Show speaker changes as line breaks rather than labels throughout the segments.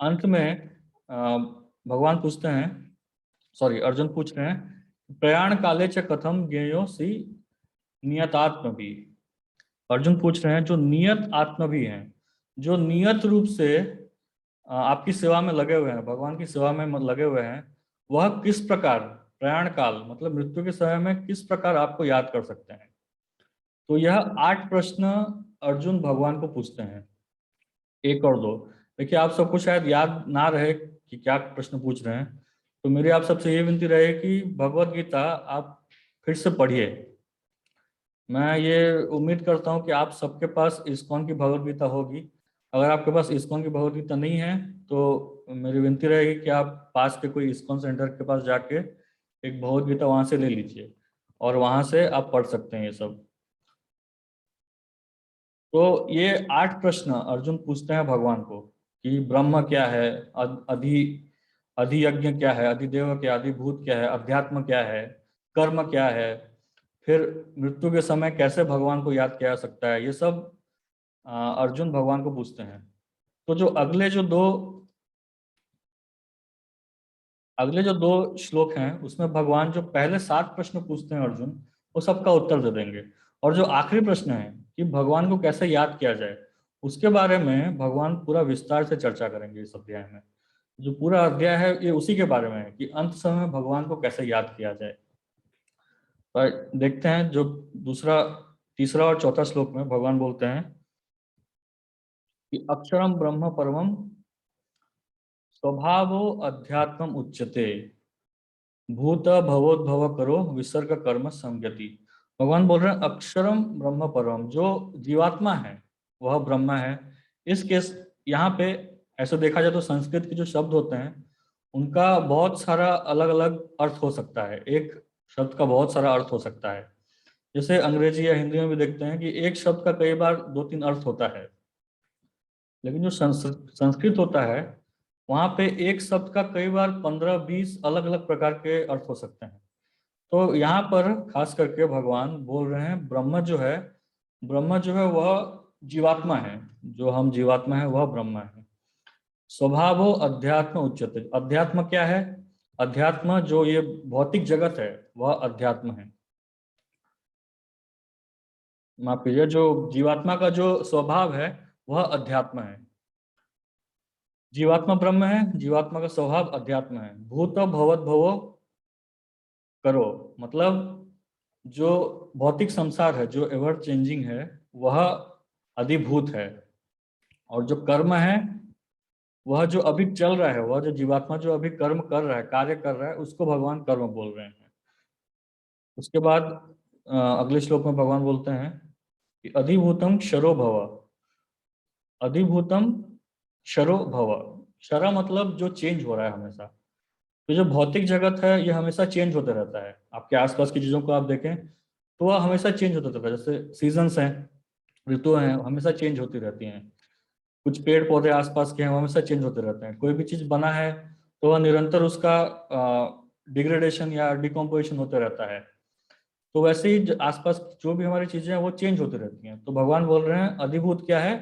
अंत में भगवान पूछते हैं, सॉरी अर्जुन पूछ रहे हैं, प्रयाण काले च कथम ज्ञेयो सी नियतात्म भी। अर्जुन पूछ रहे हैं जो नियत आत्मा भी हैं, जो नियत रूप से आपकी सेवा में लगे हुए हैं, भगवान की सेवा में लगे हुए हैं, वह किस प्रकार प्रयाण काल मतलब मृत्यु के समय में किस प्रकार आपको याद कर सकते हैं। तो यह 8 प्रश्न अर्जुन भगवान को पूछते हैं, एक और दो। देखिए आप सबको शायद याद ना रहे कि क्या प्रश्न पूछ रहे हैं, तो मेरी आप सबसे ये विनती रहे कि भगवत गीता आप फिर से पढ़िए। मैं ये उम्मीद करता हूँ कि आप सबके पास इस्कॉन की भगवत गीता होगी। अगर आपके पास इस्कॉन की भगवत गीता नहीं है तो मेरी विनती रहेगी कि आप पास के कोई इस्कॉन सेंटर के पास जाके एक भगवत गीता वहाँ से ले लीजिए और वहाँ से आप पढ़ सकते हैं ये सब। तो ये 8 प्रश्न अर्जुन पूछते हैं भगवान को कि ब्रह्म क्या है, अधि अधियज्ञ क्या है, अधिदेव क्या, अधिभूत क्या है, अध्यात्म क्या है, कर्म क्या है, फिर मृत्यु के समय कैसे भगवान को याद किया जा सकता है, ये सब अर्जुन भगवान को पूछते हैं। तो जो अगले जो दो श्लोक हैं उसमें भगवान जो पहले 7 प्रश्न पूछते हैं अर्जुन, वो सबका उत्तर दे देंगे। और जो आखिरी प्रश्न है कि भगवान को कैसे याद किया जाए, उसके बारे में भगवान पूरा विस्तार से चर्चा करेंगे इस अध्याय में। जो पूरा अध्याय है ये उसी के बारे में है कि अंत समय भगवान को कैसे याद किया जाए। तो देखते हैं जो दूसरा, तीसरा और चौथा श्लोक में भगवान बोलते हैं कि अक्षरम ब्रह्म परमम स्वभावो अध्यात्म उच्यते भूत भवोद्भव करो विसर्ग कर्म संगति। भगवान बोल रहे हैं अक्षरम ब्रह्म परम, जो जीवात्मा है वह ब्रह्म है। इस केस यहाँ पे ऐसे देखा जाए तो संस्कृत के जो शब्द होते हैं उनका बहुत सारा अलग अलग अर्थ हो सकता है, एक शब्द का बहुत सारा अर्थ हो सकता है। जैसे अंग्रेजी या हिंदी में भी देखते हैं कि एक शब्द का कई बार 2-3 अर्थ होता है, लेकिन जो संस्कृत होता है वहाँ पे एक शब्द का कई बार 15-20 अलग अलग प्रकार के अर्थ हो सकते हैं। तो यहाँ पर खास करके भगवान बोल रहे हैं ब्रह्म जो है वह जीवात्मा है, जो हम जीवात्मा है वह ब्रह्म है। स्वभावो अध्यात्म उच्यते, अध्यात्म क्या है, अध्यात्म जो ये भौतिक जगत है वह अध्यात्म है। माफ कीजिए, जो जीवात्मा का जो स्वभाव है वह अध्यात्म है। जीवात्मा ब्रह्म है, जीवात्मा का स्वभाव अध्यात्म है। भूत भवत भवो करो मतलब जो भौतिक संसार है, जो एवर चेंजिंग है, वह अधिभूत है। और जो कर्म है वह जो अभी चल रहा है, वह जो जीवात्मा जो अभी कर्म कर रहा है, कार्य कर रहा है, उसको भगवान कर्म बोल रहे हैं। उसके बाद अगले श्लोक में भगवान बोलते हैं कि अधिभूतम क्षरो भव, अधिभूतम क्षरो भव। क्षरा मतलब जो चेंज हो रहा है हमेशा। तो जो भौतिक जगत है ये हमेशा चेंज होता रहता है। आपके आसपास की चीजों को आप देखें तो वह हमेशा चेंज होता रहता है। जैसे सीजन्स हैं, ऋतु हैं, हमेशा चेंज होती रहती हैं। कुछ पेड़ पौधे आसपास के हैं वो हमेशा चेंज होते रहते हैं। कोई भी चीज बना है तो वह निरंतर उसका डिग्रेडेशन या डिकम्पोजिशन होते रहता है। तो वैसे ही आसपास जो भी हमारी चीजें हैं वो चेंज होती रहती हैं। तो भगवान बोल रहे हैं अधिभूत क्या है,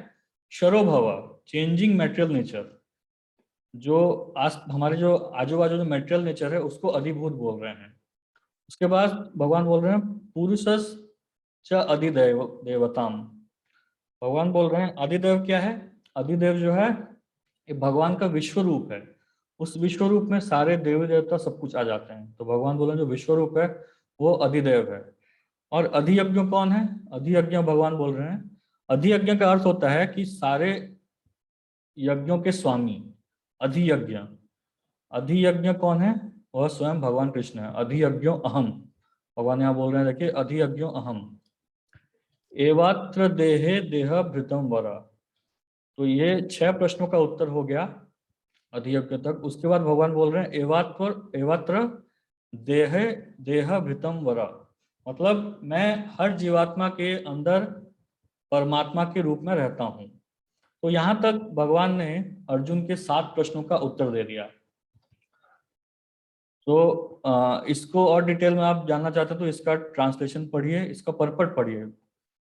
क्षरोभव, चेंजिंग मेटेरियल नेचर। जो आस हमारे जो आजू बाजू जो मेटेरियल नेचर है उसको अधिभूत बोल रहे हैं। उसके बाद भगवान बोल रहे हैं पुरुषस च अधिदेव देवताम। भगवान बोल रहे हैं अधिदेव क्या है, अधिदेव जो है ये भगवान का विश्व रूप है। उस विश्व रूप में सारे देवी देवता सब कुछ आ जाते हैं। तो भगवान बोल रहे हैं जो विश्व रूप है वो अधिदेव है। और अधियज्ञ कौन है, अधियज्ञ भगवान बोल रहे हैं अधियज्ञ का अर्थ होता है कि सारे यज्ञों के स्वामी। अधियज्ञ, अधियज्ञ कौन है, वह स्वयं भगवान कृष्ण है। अधियज्ञो अहम, भगवान यहाँ बोल रहे हैं देखिए अधियज्ञो अहम एवात्र देहे देह भृतम वरा। तो ये 6 प्रश्नों का उत्तर हो गया अधियज्ञ तक। उसके बाद भगवान बोल रहे हैं एवात्र देह देह भृतम वरा, मतलब मैं हर जीवात्मा के अंदर परमात्मा के रूप में रहता हूं। तो यहां तक भगवान ने अर्जुन के 7 प्रश्नों का उत्तर दे दिया। तो इसको और डिटेल में आप जानना चाहते हैं तो इसका ट्रांसलेशन पढ़िए, इसका परपट पढ़िए।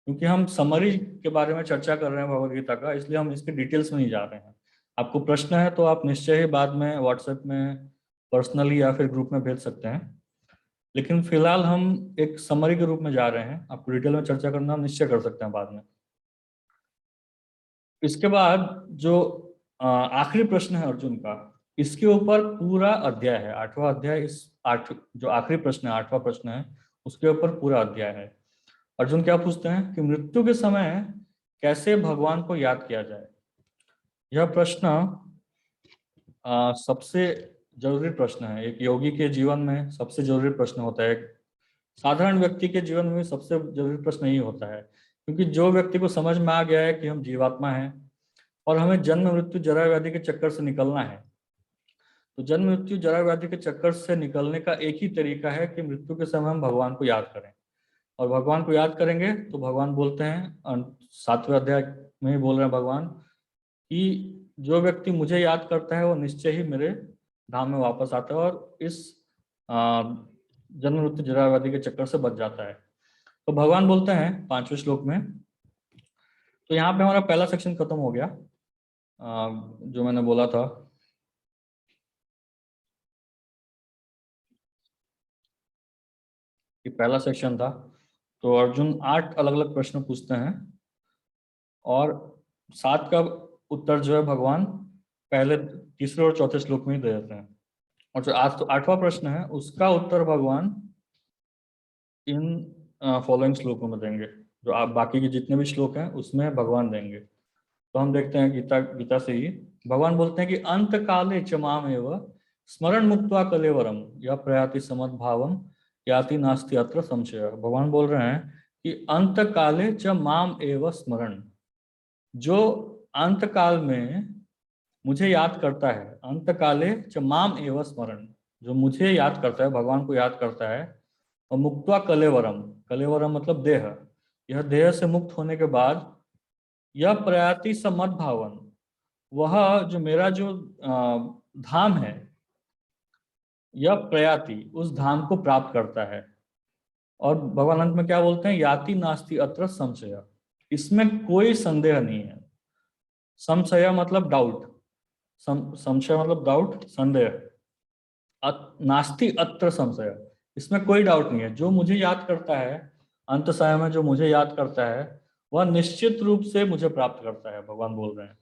क्योंकि हम समरी के बारे में चर्चा कर रहे हैं भगवद गीता का, इसलिए हम इसके डिटेल्स में नहीं जा रहे हैं। आपको प्रश्न है तो आप निश्चय ही बाद में व्हाट्सएप में पर्सनली या फिर ग्रुप में भेज सकते हैं, लेकिन फिलहाल हम एक समरी के रूप में जा रहे हैं। आपको डिटेल में चर्चा करना हम निश्चय कर सकते हैं बाद में। इसके बाद जो आखिरी प्रश्न है अर्जुन का, इसके ऊपर पूरा अध्याय है, 8वां अध्याय। इस जो आखिरी प्रश्न है, 8वां प्रश्न है, उसके ऊपर पूरा अध्याय है। अर्जुन क्या पूछते हैं कि मृत्यु के समय कैसे भगवान को याद किया जाए। यह प्रश्न सबसे जरूरी प्रश्न है। एक योगी के जीवन में सबसे जरूरी प्रश्न होता है। एक साधारण व्यक्ति के जीवन में सबसे जरूरी प्रश्न यही होता है, क्योंकि जो व्यक्ति को समझ में आ गया है कि हम जीवात्मा हैं और हमें जन्म मृत्यु जरा व्याधि के चक्कर से निकलना है, तो जन्म मृत्यु जरा व्याधि के चक्कर से निकलने का एक ही तरीका है कि मृत्यु के समय हम भगवान को याद करें। और भगवान को याद करेंगे तो भगवान बोलते हैं, 7वें अध्याय में ही बोल रहे हैं भगवान, कि जो व्यक्ति मुझे याद करता है वो निश्चय ही मेरे धाम में वापस आता है और इस जन्म मृत्यु जरा व्याधि के चक्कर से बच जाता है। तो भगवान बोलते हैं 5वें श्लोक में, तो यहाँ पे हमारा पहला सेक्शन खत्म हो गया। जो मैंने बोला था, ये पहला सेक्शन था। तो अर्जुन 8 अलग अलग प्रश्न पूछते हैं और 7 का उत्तर जो है भगवान पहले, तीसरे और चौथे श्लोक में ही दे देते हैं। और जो 8वां प्रश्न है उसका उत्तर भगवान इन फॉलोइंग श्लोकों में देंगे। जो आप बाकी के जितने भी श्लोक हैं उसमें भगवान देंगे। तो हम देखते हैं गीता से ही भगवान बोलते हैं कि अंत काले च माम एव स्मरण मुक्त्वा कलेवरम या प्रयाति समद्भावम याति नास्ति अत्र संशय। भगवान बोल रहे हैं कि अंत काले च माम एव स्मरण, जो अंत काल में मुझे याद करता है, अंत काले च माम एव स्मरण, जो मुझे याद करता है, भगवान को याद करता है, और मुक्त्वा कलेवरम, कलेवरम मतलब देह, यह देह से मुक्त होने के बाद यह प्रयाति समद भावन, वह जो मेरा जो धाम है, यह प्रयाति उस धाम को प्राप्त करता है। और भगवान अंत में क्या बोलते हैं, याति नास्ति अत्र संशय, इसमें कोई संदेह नहीं है। संशय मतलब डाउट, संशय मतलब डाउट, संदेह। नास्ति अत्र संशय, इसमें कोई डाउट नहीं है। जो मुझे याद करता है, अंत समय में जो मुझे याद करता है, वह निश्चित रूप से मुझे प्राप्त करता है, भगवान बोल रहे हैं।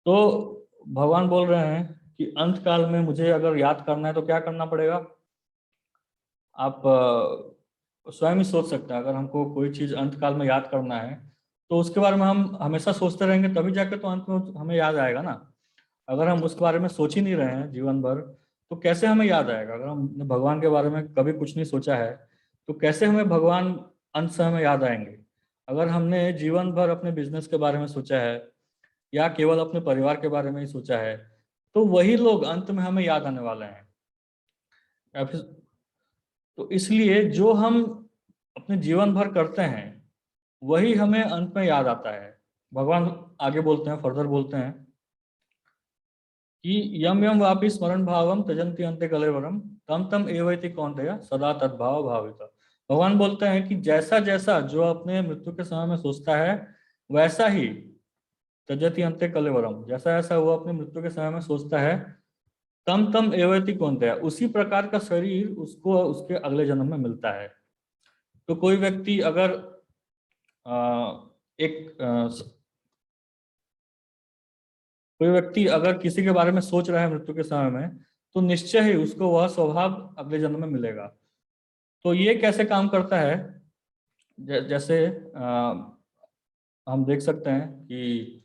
तो भगवान बोल रहे हैं कि अंत काल में मुझे अगर याद करना है तो क्या करना पड़ेगा। आप स्वयं ही सोच सकते हैं। अगर हमको कोई चीज़ अंत काल में याद करना है तो उसके बारे में हम हमेशा सोचते रहेंगे, तभी जाकर तो अंत में हमें याद आएगा ना। अगर हम उसके बारे में सोच ही नहीं रहे हैं जीवन भर, तो कैसे हमें याद आएगा। अगर हमने भगवान के बारे में कभी कुछ नहीं सोचा है तो कैसे हमें भगवान अंत समय में याद आएंगे। अगर हमने जीवन भर अपने बिजनेस के बारे में सोचा है या केवल अपने परिवार के बारे में ही सोचा है, तो वही लोग अंत में हमें याद आने वाले हैं। या फिर तो इसलिए जो हम अपने जीवन भर करते हैं वही हमें अंत में याद आता है। भगवान आगे बोलते हैं, फर्दर बोलते हैं कि यम यम वापि स्मरण भावम त्यजंति अंते कलेवरम तम तम एवैति कौन्तेय सदा तद्भाव भाविता। भगवान बोलते हैं कि जैसा जैसा जो अपने मृत्यु के समय में सोचता है, वैसा ही त्यजति अंते कलेवरम, जैसा जैसा वो अपने मृत्यु के समय में सोचता है, तम तम एवैति कौन्तेय, उसी प्रकार का शरीर उसको उसके अगले जन्म में मिलता है। तो कोई व्यक्ति अगर एक कोई व्यक्ति अगर किसी के बारे में सोच रहा है मृत्यु के समय में, तो निश्चय ही उसको वह स्वभाव अगले जन्म में मिलेगा। तो ये कैसे काम करता है, जैसे हम देख सकते हैं कि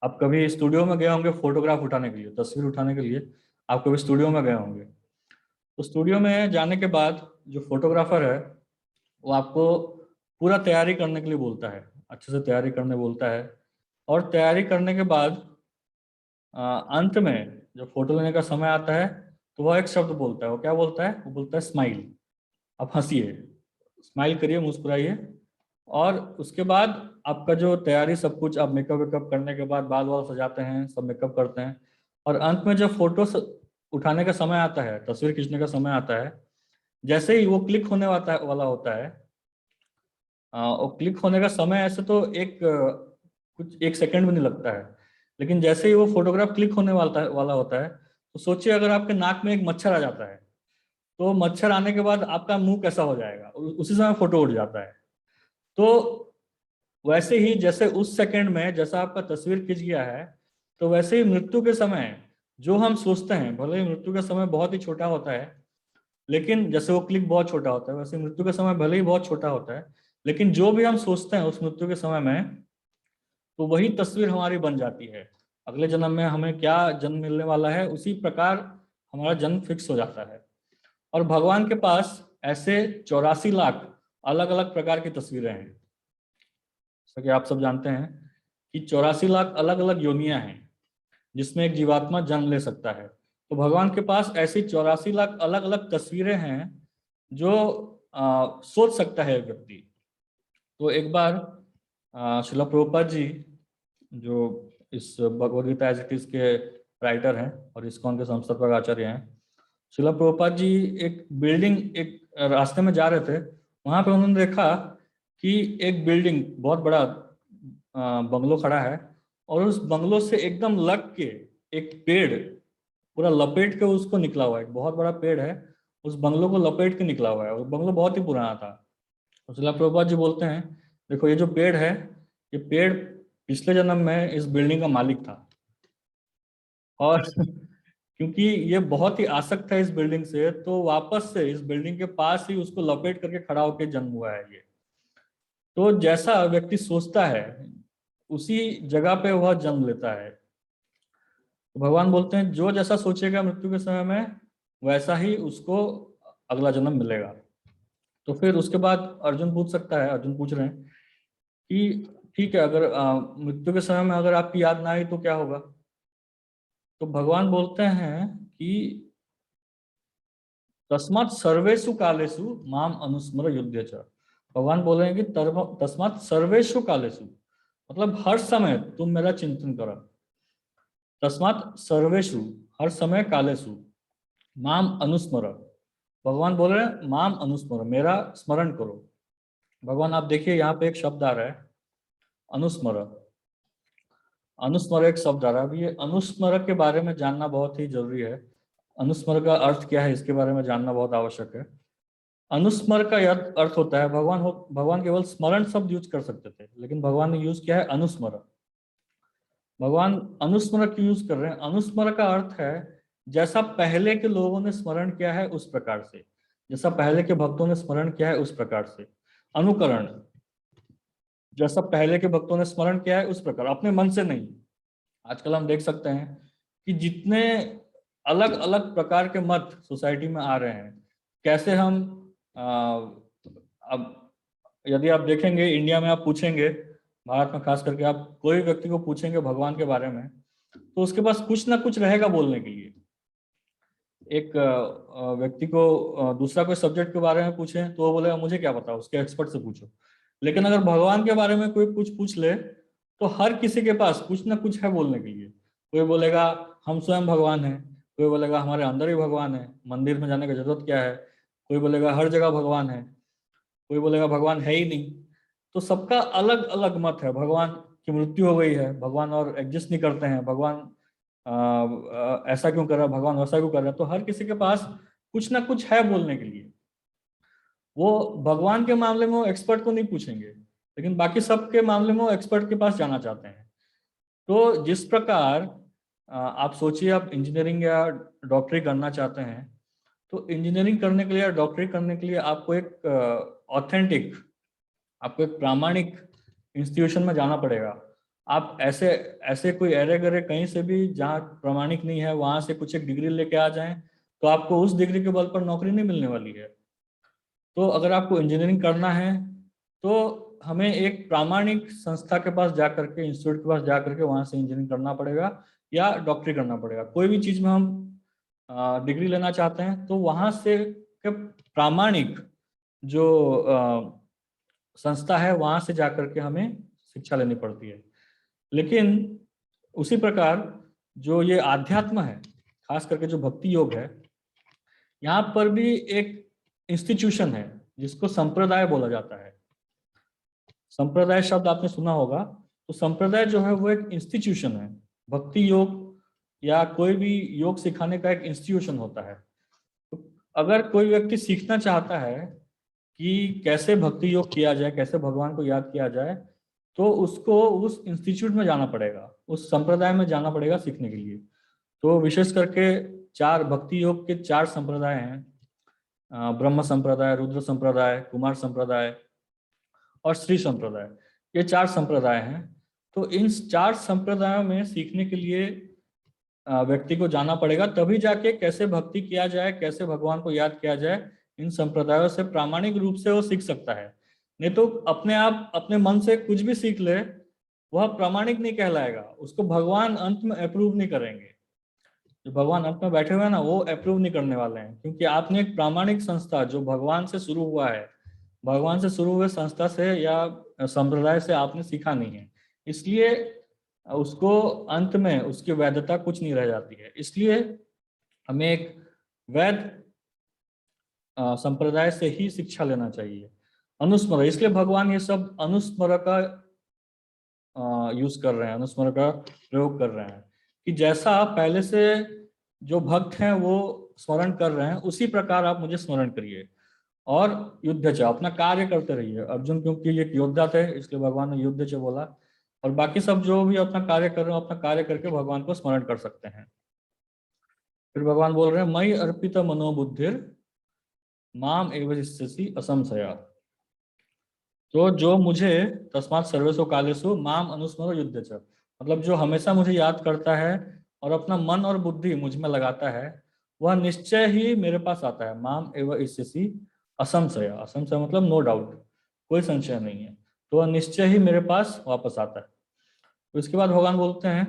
आप कभी स्टूडियो में गए होंगे फोटोग्राफ उठाने के लिए, तस्वीर उठाने के लिए आप कभी स्टूडियो में गए होंगे। तो स्टूडियो में जाने के बाद जो फोटोग्राफर है वो आपको पूरा तैयारी करने के लिए बोलता है, अच्छे से तैयारी करने बोलता है। और तैयारी करने के बाद अंत में जब फोटो लेने का समय आता है तो वह एक शब्द बोलता है। वो क्या बोलता है, वो बोलता है स्माइल। आप हंसिए, स्माइल करिए, मुस्कुराइए। और उसके बाद आपका जो तैयारी सब कुछ, आप मेकअप वेकअप करने के बाद बाल वाल सजाते हैं, सब मेकअप करते हैं, और अंत में जब फोटो उठाने का समय आता है, तस्वीर खींचने का समय आता है, जैसे ही वो क्लिक होने वाला होता है, और क्लिक होने का समय ऐसे तो कुछ 1 सेकंड भी नहीं लगता है, लेकिन जैसे ही वो फोटोग्राफ क्लिक होने वाला होता है, तो सोचिए अगर आपके नाक में एक मच्छर आ जाता है, तो मच्छर आने के बाद आपका मुंह कैसा हो जाएगा, उसी समय फोटो उड़ जाता है। तो वैसे ही जैसे उस सेकंड में जैसा आपका तस्वीर खिंच गया है, तो वैसे ही मृत्यु के समय जो हम सोचते हैं, भले ही मृत्यु का समय बहुत ही छोटा होता है, लेकिन जैसे वो क्लिक बहुत छोटा होता है, वैसे मृत्यु का समय भले ही बहुत छोटा होता है, लेकिन जो भी हम सोचते हैं उस मृत्यु के समय में, तो वही तस्वीर हमारी बन जाती है। अगले जन्म में हमें क्या जन्म मिलने वाला है, उसी प्रकार हमारा जन्म फिक्स हो जाता है। और भगवान के पास ऐसे 84 लाख अलग अलग प्रकार की तस्वीरें हैं। जैसा कि आप सब जानते हैं कि 84 लाख अलग अलग योनियां हैं जिसमें एक जीवात्मा जन्म ले सकता है। तो भगवान के पास ऐसी 84 लाख अलग अलग तस्वीरें हैं जो सोच सकता है व्यक्ति। तो एक बार श्रील प्रभुपाद जी, जो इस Bhagavad Gita as it is के राइटर हैं और इस्कॉन के संस्थापक आचार्य हैं, श्रील प्रभुपाद जी एक रास्ते में जा रहे थे। वहां पे उन्होंने देखा कि एक बिल्डिंग, बहुत बड़ा बंगलो खड़ा है, और उस बंगलो से एकदम लग के एक पेड़ पूरा लपेट के उसको निकला हुआ है। एक बहुत बड़ा पेड़ है, उस बंगलो को लपेट के निकला हुआ है, और बंगलो बहुत ही पुराना था। तो श्रील प्रभुपाद जी बोलते हैं, देखो ये जो पेड़ है, ये पेड़ पिछले जन्म में इस बिल्डिंग का मालिक था, और क्योंकि ये बहुत ही आसक्त है इस बिल्डिंग से, तो वापस से इस बिल्डिंग के पास ही उसको लपेट करके खड़ा होकर जन्म हुआ है ये। तो जैसा व्यक्ति सोचता है उसी जगह पे वह जन्म लेता है। तो भगवान बोलते हैं जो जैसा सोचेगा मृत्यु के समय में, वैसा ही उसको अगला जन्म मिलेगा। तो फिर उसके बाद अर्जुन पूछ सकता है, अर्जुन पूछ रहे हैं कि ठीक है, अगर मृत्यु के समय में अगर आपकी याद ना आई तो क्या होगा। तो भगवान बोलते हैं कि तस्मात् सर्वेषु कालेषु माम अनुस्मर युध्य च। भगवान बोल रहे हैं कि तस्मात् सर्वेषु कालेषु, मतलब हर समय तुम मेरा चिंतन करो। तस्मात् सर्वेषु, हर समय, कालेषु, माम अनुस्मर, भगवान बोल रहे हैं माम अनुस्मर, मेरा स्मरण करो। भगवान आप देखिए यहाँ पे एक शब्द आ रहा है अनुस्मर। अनुस्मर एक शब्द आ रहा है। अभी ये अनुस्मर के बारे में जानना बहुत ही जरूरी है। अनुस्मर का अर्थ क्या है इसके बारे में जानना बहुत आवश्यक है। अनुस्मर का यह अर्थ होता है, भगवान केवल स्मरण शब्द यूज कर सकते थे, लेकिन भगवान ने यूज किया है अनुस्मर। भगवान अनुस्मर क्यों यूज कर रहे हैं? अनुस्मर का अर्थ है जैसा पहले के लोगों ने स्मरण किया है उस प्रकार से, जैसा पहले के भक्तों ने स्मरण किया है उस प्रकार से। अनुकरण, जैसा पहले के भक्तों ने स्मरण किया है उस प्रकार, अपने मन से नहीं। आजकल हम देख सकते हैं कि जितने अलग अलग प्रकार के मत सोसाइटी में आ रहे हैं, कैसे हम अब यदि आप देखेंगे इंडिया में, आप पूछेंगे, भारत में खास करके आप कोई व्यक्ति को पूछेंगे भगवान के बारे में, तो उसके पास कुछ ना कुछ रहेगा बोलने के लिए। एक व्यक्ति को दूसरा कोई सब्जेक्ट के बारे में पूछे तो वो बोलेगा मुझे क्या पता, उसके एक्सपर्ट से पूछो। लेकिन अगर भगवान के बारे में कोई कुछ पूछ ले, तो हर किसी के पास कुछ ना कुछ है बोलने के लिए। कोई बोलेगा हम स्वयं भगवान हैं, कोई बोलेगा हमारे अंदर ही भगवान है, मंदिर में जाने की जरूरत क्या है, कोई बोलेगा हर जगह भगवान है, कोई बोलेगा भगवान है ही नहीं। तो सबका अलग अलग मत है। भगवान की मृत्यु हो गई है, भगवान और एग्जिस्ट नहीं करते हैं, भगवान ऐसा क्यों कर रहा है, भगवान वैसा क्यों कर रहा है। तो हर किसी के पास कुछ ना कुछ है बोलने के लिए। वो भगवान के मामले में वो एक्सपर्ट को नहीं पूछेंगे, लेकिन बाकी सबके मामले में वो एक्सपर्ट के पास जाना चाहते हैं। तो जिस प्रकार आप सोचिए, आप इंजीनियरिंग या डॉक्टरी करना चाहते हैं, तो इंजीनियरिंग करने के लिए या डॉक्टरी करने के लिए आपको एक ऑथेंटिक, आपको एक प्रामाणिक इंस्टीट्यूशन में जाना पड़ेगा। आप ऐसे ऐसे कोई अरे गरे कहीं से भी जहाँ प्रामाणिक नहीं है वहां से कुछ एक डिग्री लेके आ जाएं, तो आपको उस डिग्री के बल पर नौकरी नहीं मिलने वाली है। तो अगर आपको इंजीनियरिंग करना है, तो हमें एक प्रामाणिक संस्था के पास जा करके, इंस्टीट्यूट के पास जा करके वहां से इंजीनियरिंग करना पड़ेगा या डॉक्टरी करना पड़ेगा। कोई भी चीज में हम डिग्री लेना चाहते हैं तो वहां से के प्रामाणिक जो संस्था है वहां से जाकर के हमें शिक्षा लेनी पड़ती है। लेकिन उसी प्रकार जो ये आध्यात्म है, खास करके जो भक्ति योग है, यहाँ पर भी एक इंस्टीट्यूशन है जिसको संप्रदाय बोला जाता है। संप्रदाय शब्द आपने सुना होगा। तो संप्रदाय जो है वो एक इंस्टीट्यूशन है भक्ति योग या कोई भी योग सिखाने का एक इंस्टीट्यूशन होता है। तो अगर कोई व्यक्ति सीखना चाहता है कि कैसे भक्ति योग किया जाए, कैसे भगवान को याद किया जाए, तो उसको उस इंस्टीट्यूट में जाना पड़ेगा, उस संप्रदाय में जाना पड़ेगा सीखने के लिए। तो विशेष करके चार भक्ति योग के चार संप्रदाय हैं, ब्रह्म संप्रदाय, रुद्र संप्रदाय, कुमार संप्रदाय और श्री संप्रदाय। ये चार संप्रदाय हैं। तो इन चार संप्रदायों में सीखने के लिए व्यक्ति को जाना पड़ेगा, तभी जाके कैसे भक्ति किया जाए, कैसे भगवान को याद किया जाए, इन संप्रदायों से प्रामाणिक रूप से वो सीख सकता है। नहीं तो अपने आप अपने मन से कुछ भी सीख ले, वह प्रामाणिक नहीं कहलाएगा, उसको भगवान अंत में अप्रूव नहीं करेंगे। जो भगवान अंत में बैठे हुए हैं ना, वो अप्रूव नहीं करने वाले हैं, क्योंकि आपने एक प्रामाणिक संस्था जो भगवान से शुरू हुआ है, भगवान से शुरू हुए संस्था से या संप्रदाय से आपने सीखा नहीं है, इसलिए उसको अंत में उसकी वैधता कुछ नहीं रह जाती है। इसलिए हमें एक वैध संप्रदाय से ही शिक्षा लेना चाहिए। अनुस्मर, इसलिए भगवान ये सब अनुस्मर का यूज कर रहे हैं, अनुस्मर का प्रयोग कर रहे हैं, कि जैसा पहले से जो भक्त हैं वो स्मरण कर रहे हैं, उसी प्रकार आप मुझे स्मरण करिए और युद्ध च, अपना कार्य करते रहिए। अर्जुन क्योंकि एक योद्धा थे, इसलिए भगवान ने युद्ध च बोला, और बाकी सब जो भी अपना कार्य कर रहे हो, अपना कार्य करके भगवान को स्मरण कर सकते हैं। फिर भगवान बोल रहे हैं, मयि अर्पित मनोबुद्धिर माम एव शिष्यसि असंशया। तो जो मुझे तस्मात् सर्वेषु कालेषु माम अनुस्मरो युद्ध च, मतलब जो हमेशा मुझे याद करता है और अपना मन और बुद्धि मुझ में लगाता है, वह निश्चय ही मेरे पास आता है। माम एव शिष्यसि असंशय, असंशय मतलब नो डाउट, कोई संशय नहीं है, तो वह निश्चय ही मेरे पास वापस आता है। तो इसके बाद भगवान बोलते हैं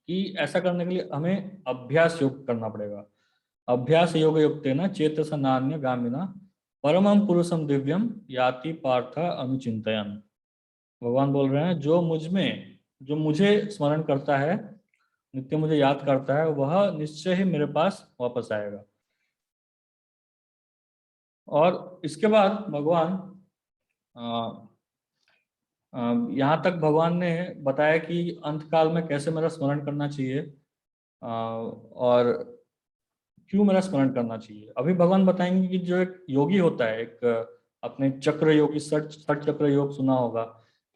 कि ऐसा करने के लिए हमें अभ्यास योग करना पड़ेगा। अभ्यास योग युक्तेन चेतसा नान्य गामिना परमम पुरुषम दिव्यम याति पार्थ अनुचिंतयन। भगवान बोल रहे हैं, जो मुझे स्मरण करता है, नित्य मुझे याद करता है, वह निश्चय ही मेरे पास वापस आएगा। और इसके बाद भगवान यहाँ तक भगवान ने बताया कि अंत काल में कैसे मेरा स्मरण करना चाहिए और क्यों मेरा स्मरण करना चाहिए। अभी भगवान बताएंगे कि जो एक योगी होता है, एक अपने चक्र योगी, षट चक्र योग सुना होगा,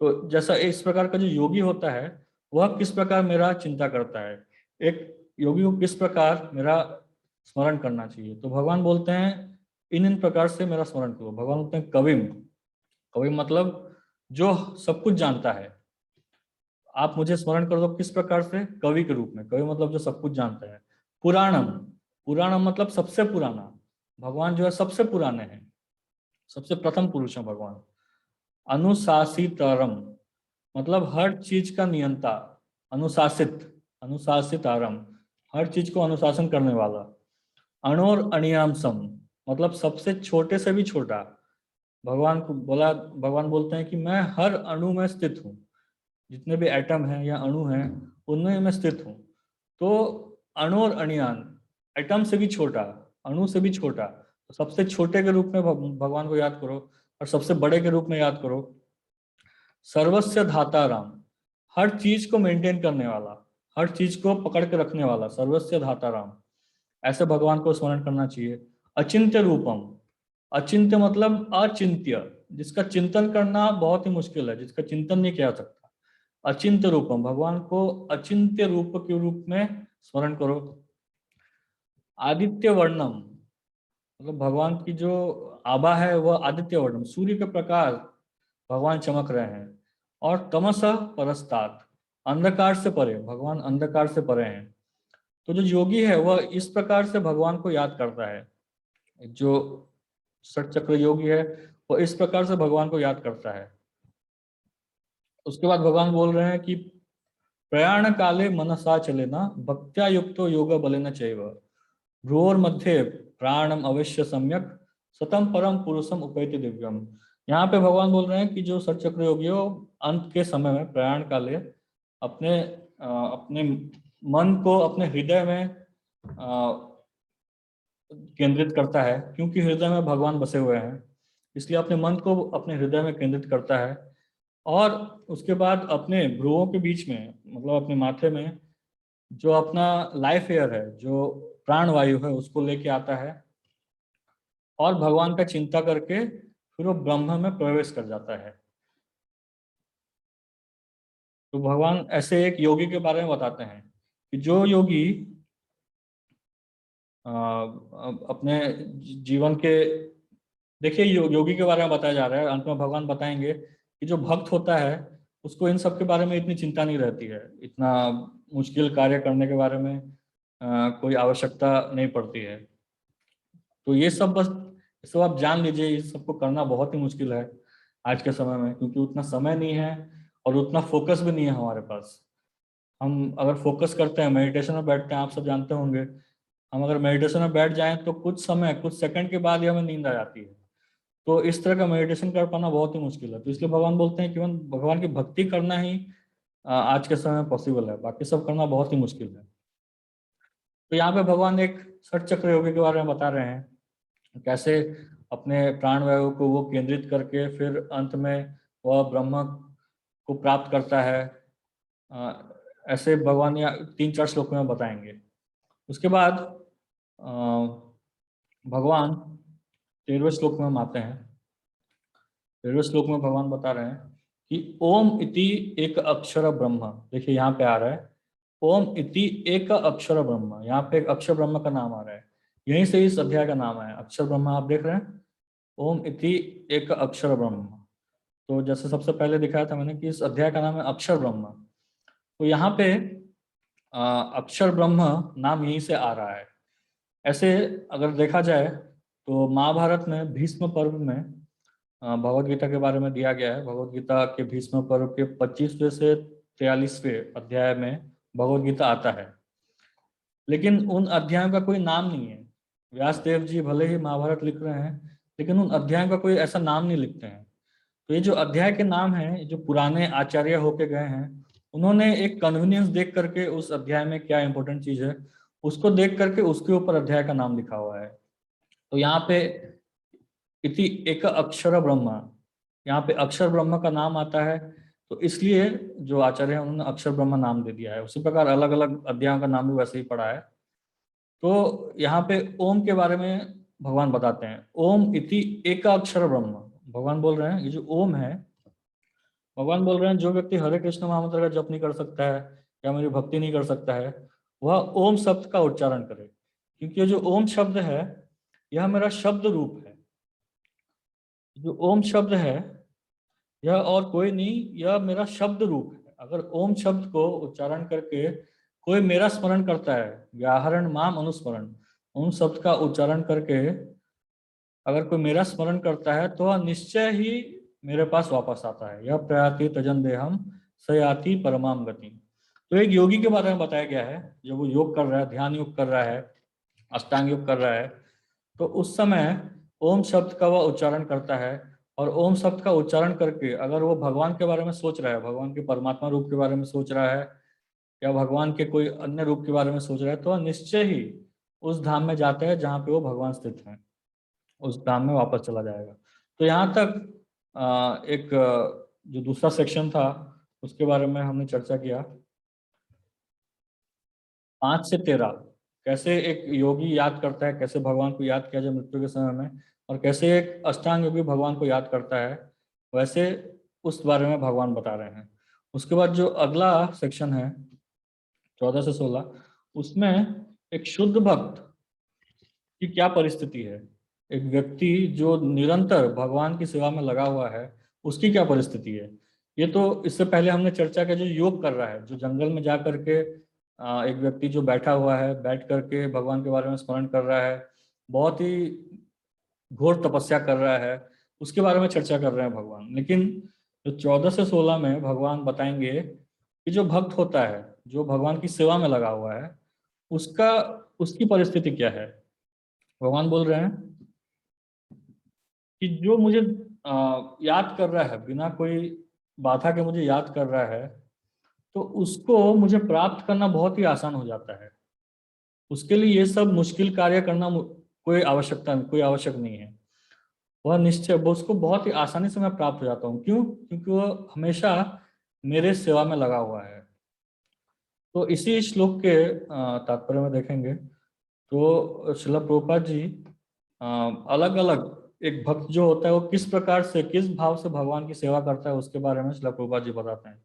तो जैसा इस प्रकार का जो योगी होता है, वह किस प्रकार मेरा चिंता करता है, एक योगी को किस प्रकार मेरा स्मरण करना चाहिए। तो भगवान बोलते हैं इन प्रकार से मेरा स्मरण करो। भगवान बोलते हैं कविम, कवि मतलब जो सब कुछ जानता है, आप मुझे स्मरण कर दो किस प्रकार से, कवि के रूप में। कवि मतलब जो सब कुछ जानता है। पुराणम, पुराणम मतलब सबसे पुराना, भगवान जो है सबसे पुराने हैं, सबसे प्रथम पुरुष है भगवान। अनुशासितरम मतलब हर चीज का नियंता, अनुशासित, अनुशासित आरम, हर चीज को अनुशासन करने वाला। अणोर अणियामसम मतलब सबसे छोटे से भी छोटा। भगवान को बोला, भगवान बोलते हैं कि मैं हर अणु में स्थित हूँ, जितने भी एटम हैं या अणु हैं उनमें मैं स्थित हूँ। तो अणु और अणियान, एटम से भी छोटा, अणु से भी छोटा, तो सबसे छोटे के रूप में भगवान को याद करो और सबसे बड़े के रूप में याद करो। सर्वस्य धाताराम, हर चीज को मेंटेन करने वाला, हर चीज को पकड़ के रखने वाला, सर्वस्य धाताराम, ऐसे भगवान को स्मरण करना चाहिए। अचिंत्य रूपम, अचिंत्य मतलब अचिंत्य, जिसका चिंतन करना बहुत ही मुश्किल है, जिसका चिंतन नहीं किया सकता। अचिंत्य रूपम, भगवान को अचिंत्य रूप के रूप में स्मरण करो। आदित्य वर्णम मतलब भगवान की जो आभा है वह आदित्य वर्णम, सूर्य के प्रकार भगवान चमक रहे हैं। और तमस परस्तात, अंधकार से परे, भगवान अंधकार से परे हैं। तो जो योगी है वह इस प्रकार से भगवान को याद करता है, जो षट चक्र योगी है वो इस प्रकार से भगवान को याद करता है। उसके बाद भगवान बोल रहे हैं कि प्रयाण काले मनसा चलेना भक्त्या युक्तो योग बलेन चैव भ्रूर मध्य प्राणम अवश्य सम्यक सतम परम पुरुषम उपैति दिव्यम। यहाँ पे भगवान बोल रहे हैं कि जो षट चक्र योगी हो अंत के समय में प्रयाण काले अपने मन को अपने हृदय में केंद्रित करता है, क्योंकि हृदय में भगवान बसे हुए हैं, इसलिए अपने मन को अपने हृदय में केंद्रित करता है। और उसके बाद अपने भ्रुवों के बीच में, मतलब अपने माथे में जो अपना लाइफ एयर है, जो प्राण वायु है, उसको लेके आता है और भगवान का चिंता करके फिर वो ब्रह्म में प्रवेश कर जाता है। तो भगवान ऐसे एक योगी के बारे में बताते हैं कि जो योगी अपने जीवन के, देखिए योगी के बारे में बताया जा रहा है, अंत में भगवान बताएंगे कि जो भक्त होता है उसको इन सब के बारे में इतनी चिंता नहीं रहती है, इतना मुश्किल कार्य करने के बारे में कोई आवश्यकता नहीं पड़ती है। तो ये सब बस, ये सब आप जान लीजिए, इस सबको करना बहुत ही मुश्किल है आज के समय में, क्योंकि उतना समय नहीं है और उतना फोकस भी नहीं है हमारे पास। हम अगर फोकस करते हैं, मेडिटेशन में बैठते हैं, आप सब जानते होंगे, हम अगर मेडिटेशन में बैठ जाएं तो कुछ समय, कुछ सेकंड के बाद ही हमें नींद आ जाती है। तो इस तरह का मेडिटेशन कर पाना बहुत ही मुश्किल है। तो इसलिए भगवान बोलते हैं कि भगवान की भक्ति करना ही आज के समय में पॉसिबल है, बाकी सब करना बहुत ही मुश्किल है। तो यहाँ पे भगवान एक षट चक्र योगी के बारे में बता रहे हैं, कैसे अपने प्राण वायु को वो केंद्रित करके फिर अंत में वह ब्रह्म को प्राप्त करता है। अ, ऐसे भगवान या 3-4 श्लोक में बताएंगे। उसके बाद भगवान 13वें श्लोक में हम आते हैं। 13वें श्लोक में भगवान बता रहे हैं कि ओम इति एक अक्षर ब्रह्म। देखिए यहाँ पे आ रहा है ओम इति एक अक्षर ब्रह्म, यहाँ पे एक अक्षर ब्रह्म का नाम आ रहा है, यहीं से इस अध्याय का नाम है अक्षर ब्रह्म। आप देख रहे हैं ओम इति एक अक्षर ब्रह्म। तो जैसे सबसे पहले दिखाया था मैंने कि इस अध्याय का नाम है अक्षर ब्रह्म। तो यहाँ पे अक्षर ब्रह्म नाम यहीं से आ रहा है। ऐसे अगर देखा जाए तो महाभारत में भीष्म पर्व में भगवत गीता के बारे में दिया गया है। भगवत गीता के भीष्म पर्व के 25वें से 43वें अध्याय में भगवत गीता आता है, लेकिन उन अध्यायों का कोई नाम नहीं है। व्यास देव जी भले ही महाभारत लिख रहे हैं, लेकिन उन अध्यायों का कोई ऐसा नाम नहीं लिखते हैं। तो ये जो अध्याय के नाम हैं, जो पुराने आचार्य होके गए हैं, उन्होंने एक कन्वीनियंस देख करके उस अध्याय में क्या इंपॉर्टेंट चीज है उसको देख करके उसके ऊपर अध्याय का नाम लिखा हुआ है। तो यहाँ पे इति एक अक्षर ब्रह्म, यहाँ पे अक्षर ब्रह्म का नाम आता है, तो इसलिए जो आचार्य हैं उन्होंने अक्षर ब्रह्म नाम दे दिया है। उसी प्रकार अलग अलग अध्यायों का नाम भी वैसे ही पड़ा है। तो यहाँ पे ओम के बारे में भगवान बताते हैं, ओम इति एक अक्षर ब्रह्म। भगवान बोल रहे हैं ये जो ओम है, भगवान बोल रहे हैं जो व्यक्ति हरे कृष्ण महामंत्र का जप नहीं कर सकता है या मेरी भक्ति नहीं कर सकता है, वह ओम शब्द का उच्चारण करे, क्योंकि ये जो ओम शब्द है यह मेरा शब्द रूप है। जो ओम शब्द है यह और कोई नहीं, यह मेरा शब्द रूप है। अगर ओम शब्द को उच्चारण करके कोई मेरा स्मरण करता है, व्याहरण माम अनुस्मरण, ओम शब्द का उच्चारण करके अगर कोई मेरा स्मरण करता है तो वह निश्चय ही मेरे पास वापस आता है। यह प्रयाति तजन देहम सयाति परमाम गति। तो एक योगी के बारे में बताया गया है, जब वो योग कर रहा है, ध्यान योग कर रहा है, अष्टांग योग कर रहा है, तो उस समय ओम शब्द का वह उच्चारण करता है। और ओम शब्द का उच्चारण करके अगर वो भगवान के बारे में सोच रहा है, भगवान के परमात्मा रूप के बारे में सोच रहा है या भगवान के कोई अन्य रूप के बारे में सोच रहा है, तो वह निश्चय ही उस धाम में जाता है जहाँ पे वो भगवान स्थित है, उस धाम में वापस चला जाएगा। तो यहाँ तक एक जो दूसरा सेक्शन था उसके बारे में हमने चर्चा किया। 5 से 13 कैसे एक योगी याद करता है, कैसे भगवान को याद किया जाए मृत्यु के समय में, और कैसे एक अष्टांग योगी भगवान को याद करता है, वैसे उस बारे में भगवान बता रहे हैं। उसके बाद जो अगला सेक्शन है 14 से 16, उसमें एक शुद्ध भक्त की क्या परिस्थिति है, एक व्यक्ति जो निरंतर भगवान की सेवा में लगा हुआ है उसकी क्या परिस्थिति है। ये तो इससे पहले हमने चर्चा किया, जो योग कर रहा है, जो जंगल में जा करके एक व्यक्ति जो बैठा हुआ है, बैठ करके भगवान के बारे में स्मरण कर रहा है, बहुत ही घोर तपस्या कर रहा है, उसके बारे में चर्चा कर रहे हैं भगवान। लेकिन जो 14 से 16 में भगवान बताएंगे कि जो भक्त होता है, जो भगवान की सेवा में लगा हुआ है, उसका उसकी परिस्थिति क्या है। भगवान बोल रहे हैं कि जो मुझे याद कर रहा है, बिना कोई बाधा के मुझे याद कर रहा है, तो उसको मुझे प्राप्त करना बहुत ही आसान हो जाता है। उसके लिए ये सब मुश्किल कार्य करना कोई आवश्यक नहीं है। वह निश्चय, वो उसको बहुत ही आसानी से मैं प्राप्त हो जाता हूँ। क्यों? क्योंकि वो हमेशा मेरे सेवा में लगा हुआ है। तो इसी श्लोक के तात्पर्य में देखेंगे तो श्रील प्रभुपाद जी अलग अलग एक भक्त जो होता है वो किस प्रकार से किस भाव से भगवान की सेवा करता है उसके बारे में श्रील प्रभुपाद जी बताते हैं।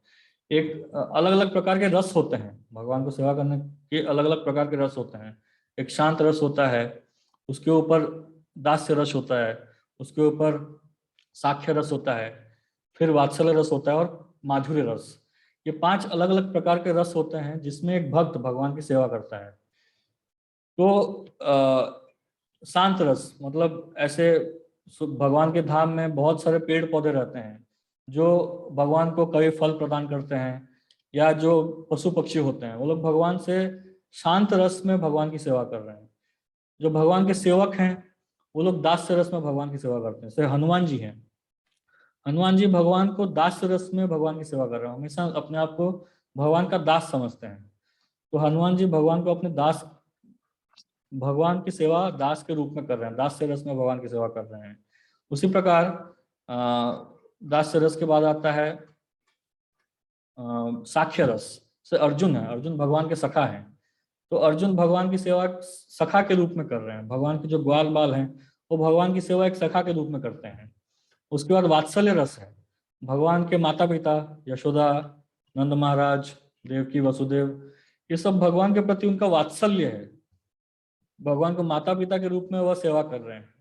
एक अलग अलग प्रकार के रस होते हैं, भगवान को सेवा करने के अलग अलग प्रकार के रस होते हैं। एक शांत रस होता है, उसके ऊपर दास्य रस होता है, उसके ऊपर साक्ष्य रस होता है, फिर वात्सल्य रस होता है और माधुर्य रस। ये 5 अलग अलग प्रकार के रस होते हैं जिसमें एक भक्त भगवान की सेवा करता है। तो शांत रस मतलब ऐसे भगवान के धाम में बहुत सारे पेड़ पौधे रहते हैं जो भगवान को कई फल प्रदान करते हैं, या जो पशु पक्षी होते हैं वो लोग भगवान से शांत रस में भगवान की सेवा कर रहे हैं। जो भगवान के सेवक हैं वो लोग दास्य रस में भगवान की सेवा करते हैं। जैसे हनुमान जी हैं, हनुमान जी भगवान को दास्य रस में भगवान की सेवा कर रहे हैं, हमेशा अपने आप को भगवान का दास समझते हैं। तो हनुमान जी भगवान को अपने दास, भगवान की सेवा दास के रूप में कर रहे हैं, दास्य रस में भगवान की सेवा कर रहे हैं। उसी प्रकार दास्य रस के बाद आता है साक्ष्य रस से अर्जुन है, अर्जुन भगवान के सखा हैं। तो अर्जुन भगवान की सेवा सखा के रूप में कर रहे हैं, भगवान के जो ग्वाल बाल हैं वो भगवान की सेवा एक सखा के रूप में करते हैं। उसके बाद वात्सल्य रस है, भगवान के माता पिता यशोदा, नंद महाराज, देवकी, वसुदेव, ये सब भगवान के प्रति उनका वात्सल्य है, भगवान को माता पिता के रूप में वह सेवा कर रहे हैं।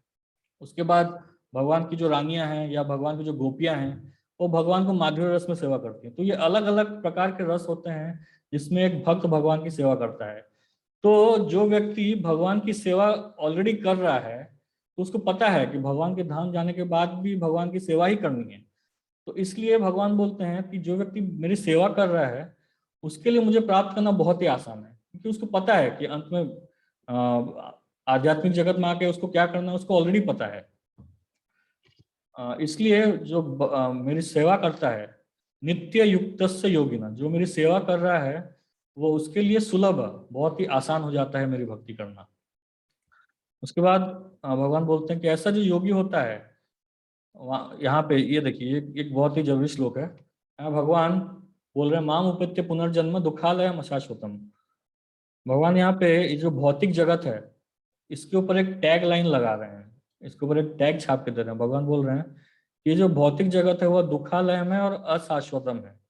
उसके बाद भगवान की जो रानियां हैं या भगवान की जो गोपियां हैं वो भगवान को माधुर्य रस में सेवा करती हैं। तो ये अलग अलग प्रकार के रस होते हैं जिसमें एक भक्त भगवान की सेवा करता है। तो जो व्यक्ति भगवान की सेवा ऑलरेडी कर रहा है तो उसको पता है कि भगवान के धाम जाने के बाद भी भगवान की सेवा ही करनी है। तो इसलिए भगवान बोलते हैं कि जो व्यक्ति मेरी सेवा कर रहा है उसके लिए मुझे प्राप्त करना बहुत ही आसान है, क्योंकि उसको पता है कि अंत में आध्यात्मिक जगत में आके उसको क्या करना है उसको ऑलरेडी पता है। इसलिए जो मेरी सेवा करता है नित्य युक्त से योगिना, जो मेरी सेवा कर रहा है वो उसके लिए सुलभ, बहुत ही आसान हो जाता है मेरी भक्ति करना। उसके बाद भगवान बोलते हैं कि ऐसा जो योगी होता है, यहाँ पे ये देखिए एक बहुत ही जरूरी श्लोक है। यहाँ भगवान बोल रहे हैं माम उपत्य पुनर्जन्म दुखालय शाश्वतम। भगवान यहाँ पे ये जो भौतिक जगत है इसके ऊपर एक टैग लाइन लगा रहे हैं, इसके ऊपर एक टैग छाप के दे रहे हैं। भगवान बोल रहे हैं कि ये जो भौतिक जगत है वह दुखालयम है और अशाश्वतम है।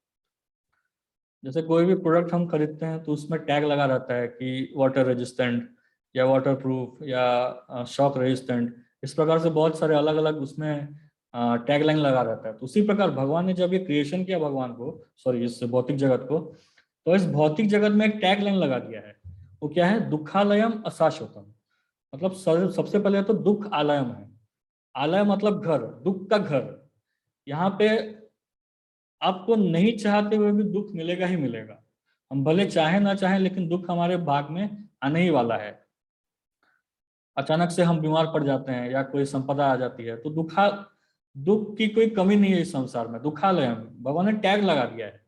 जैसे कोई भी प्रोडक्ट हम खरीदते हैं तो उसमें टैग लगा रहता है कि वाटर रेजिस्टेंट या वाटर प्रूफ या शॉक रेजिस्टेंट, इस प्रकार से बहुत सारे अलग अलग उसमें टैग लाइन लगा रहता है। तो उसी प्रकार भगवान ने जब ये क्रिएशन किया भगवान को, सॉरी इस भौतिक जगत को, तो इस भौतिक जगत में एक टैग लाइन लगा दिया है। वो क्या है? दुखालयम अशाश्वतम। मतलब सबसे पहले तो दुख आलयम है। आलय मतलब घर, दुख का घर। यहाँ पे आपको नहीं चाहते हुए भी दुख मिलेगा ही मिलेगा। हम भले चाहे ना चाहे लेकिन दुख हमारे भाग में आने ही वाला है। अचानक से हम बीमार पड़ जाते हैं या कोई संपदा आ जाती है तो दुख की कोई कमी नहीं है इस संसार में, दुखालय में भगवान ने टैग लगा दिया है।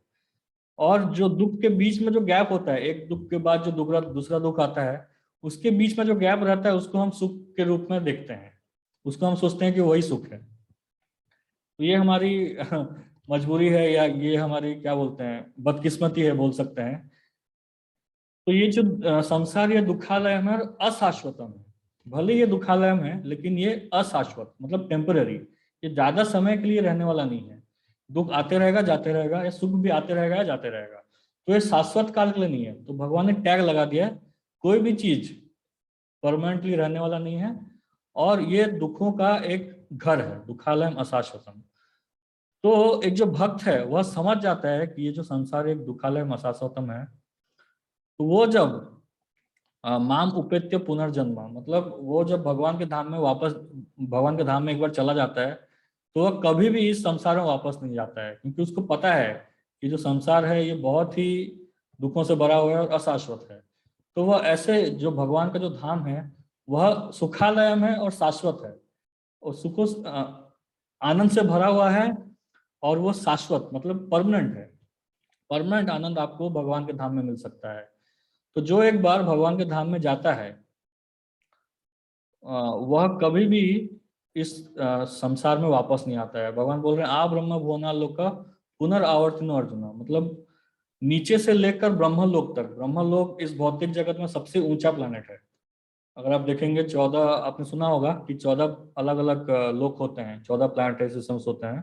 और जो दुख के बीच में जो गैप होता है, एक दुख के बाद जो दूसरा दुख आता है, उसके बीच में जो गैप रहता है उसको हम सुख के रूप में देखते हैं, उसको हम सोचते हैं कि वही सुख है। तो ये हमारी मजबूरी है या ये हमारी क्या बोलते हैं बदकिस्मती है बोल सकते हैं। तो ये जो संसार ये दुखालयम है और अशाश्वतम है। भले ये दुखालयम है लेकिन ये अशाश्वत मतलब टेम्पररी, ये ज्यादा समय के लिए रहने वाला नहीं है। दुख आते रहेगा जाते रहेगा, या सुख भी आते रहेगा या जाते रहेगा। तो ये शाश्वत काल के लिए नहीं है। तो भगवान ने टैग लगा दिया है कोई भी चीज परमानेंटली रहने वाला नहीं है, और ये दुखों का एक घर है, दुखालयम अशाश्वतम। तो एक जो भक्त है वह समझ जाता है कि ये जो संसार एक दुखालयम अशाश्वतम है। तो वो जब माम उपेत्य पुनर्जन्म, मतलब वो जब भगवान के धाम में वापस, भगवान के धाम में एक बार चला जाता है तो वह कभी भी इस संसार में वापस नहीं जाता है, क्योंकि उसको पता है कि जो संसार है ये बहुत ही दुखों से भरा हुआ है और अशाश्वत है। तो वह ऐसे जो भगवान का जो धाम है वह सुखालयम है और शाश्वत है, और सुखों आनंद से भरा हुआ है, और वो शाश्वत मतलब परमानेंट है। परमानेंट आनंद आपको भगवान के धाम में मिल सकता है। तो जो एक बार भगवान के धाम में जाता है वह कभी भी इस संसार में वापस नहीं आता है। भगवान बोल रहे हैं आ ब्रह्म भुवना लोका पुनर्आवर्तिनो अर्जुना, मतलब नीचे से लेकर ब्रह्मलोक तक, ब्रह्मलोक इस भौतिक जगत में सबसे ऊंचा प्लैनेट है। अगर आप देखेंगे 14, आपने सुना होगा कि 14 अलग अलग लोक होते हैं, 14 प्लैनेटरी सिस्टम्स होते हैं।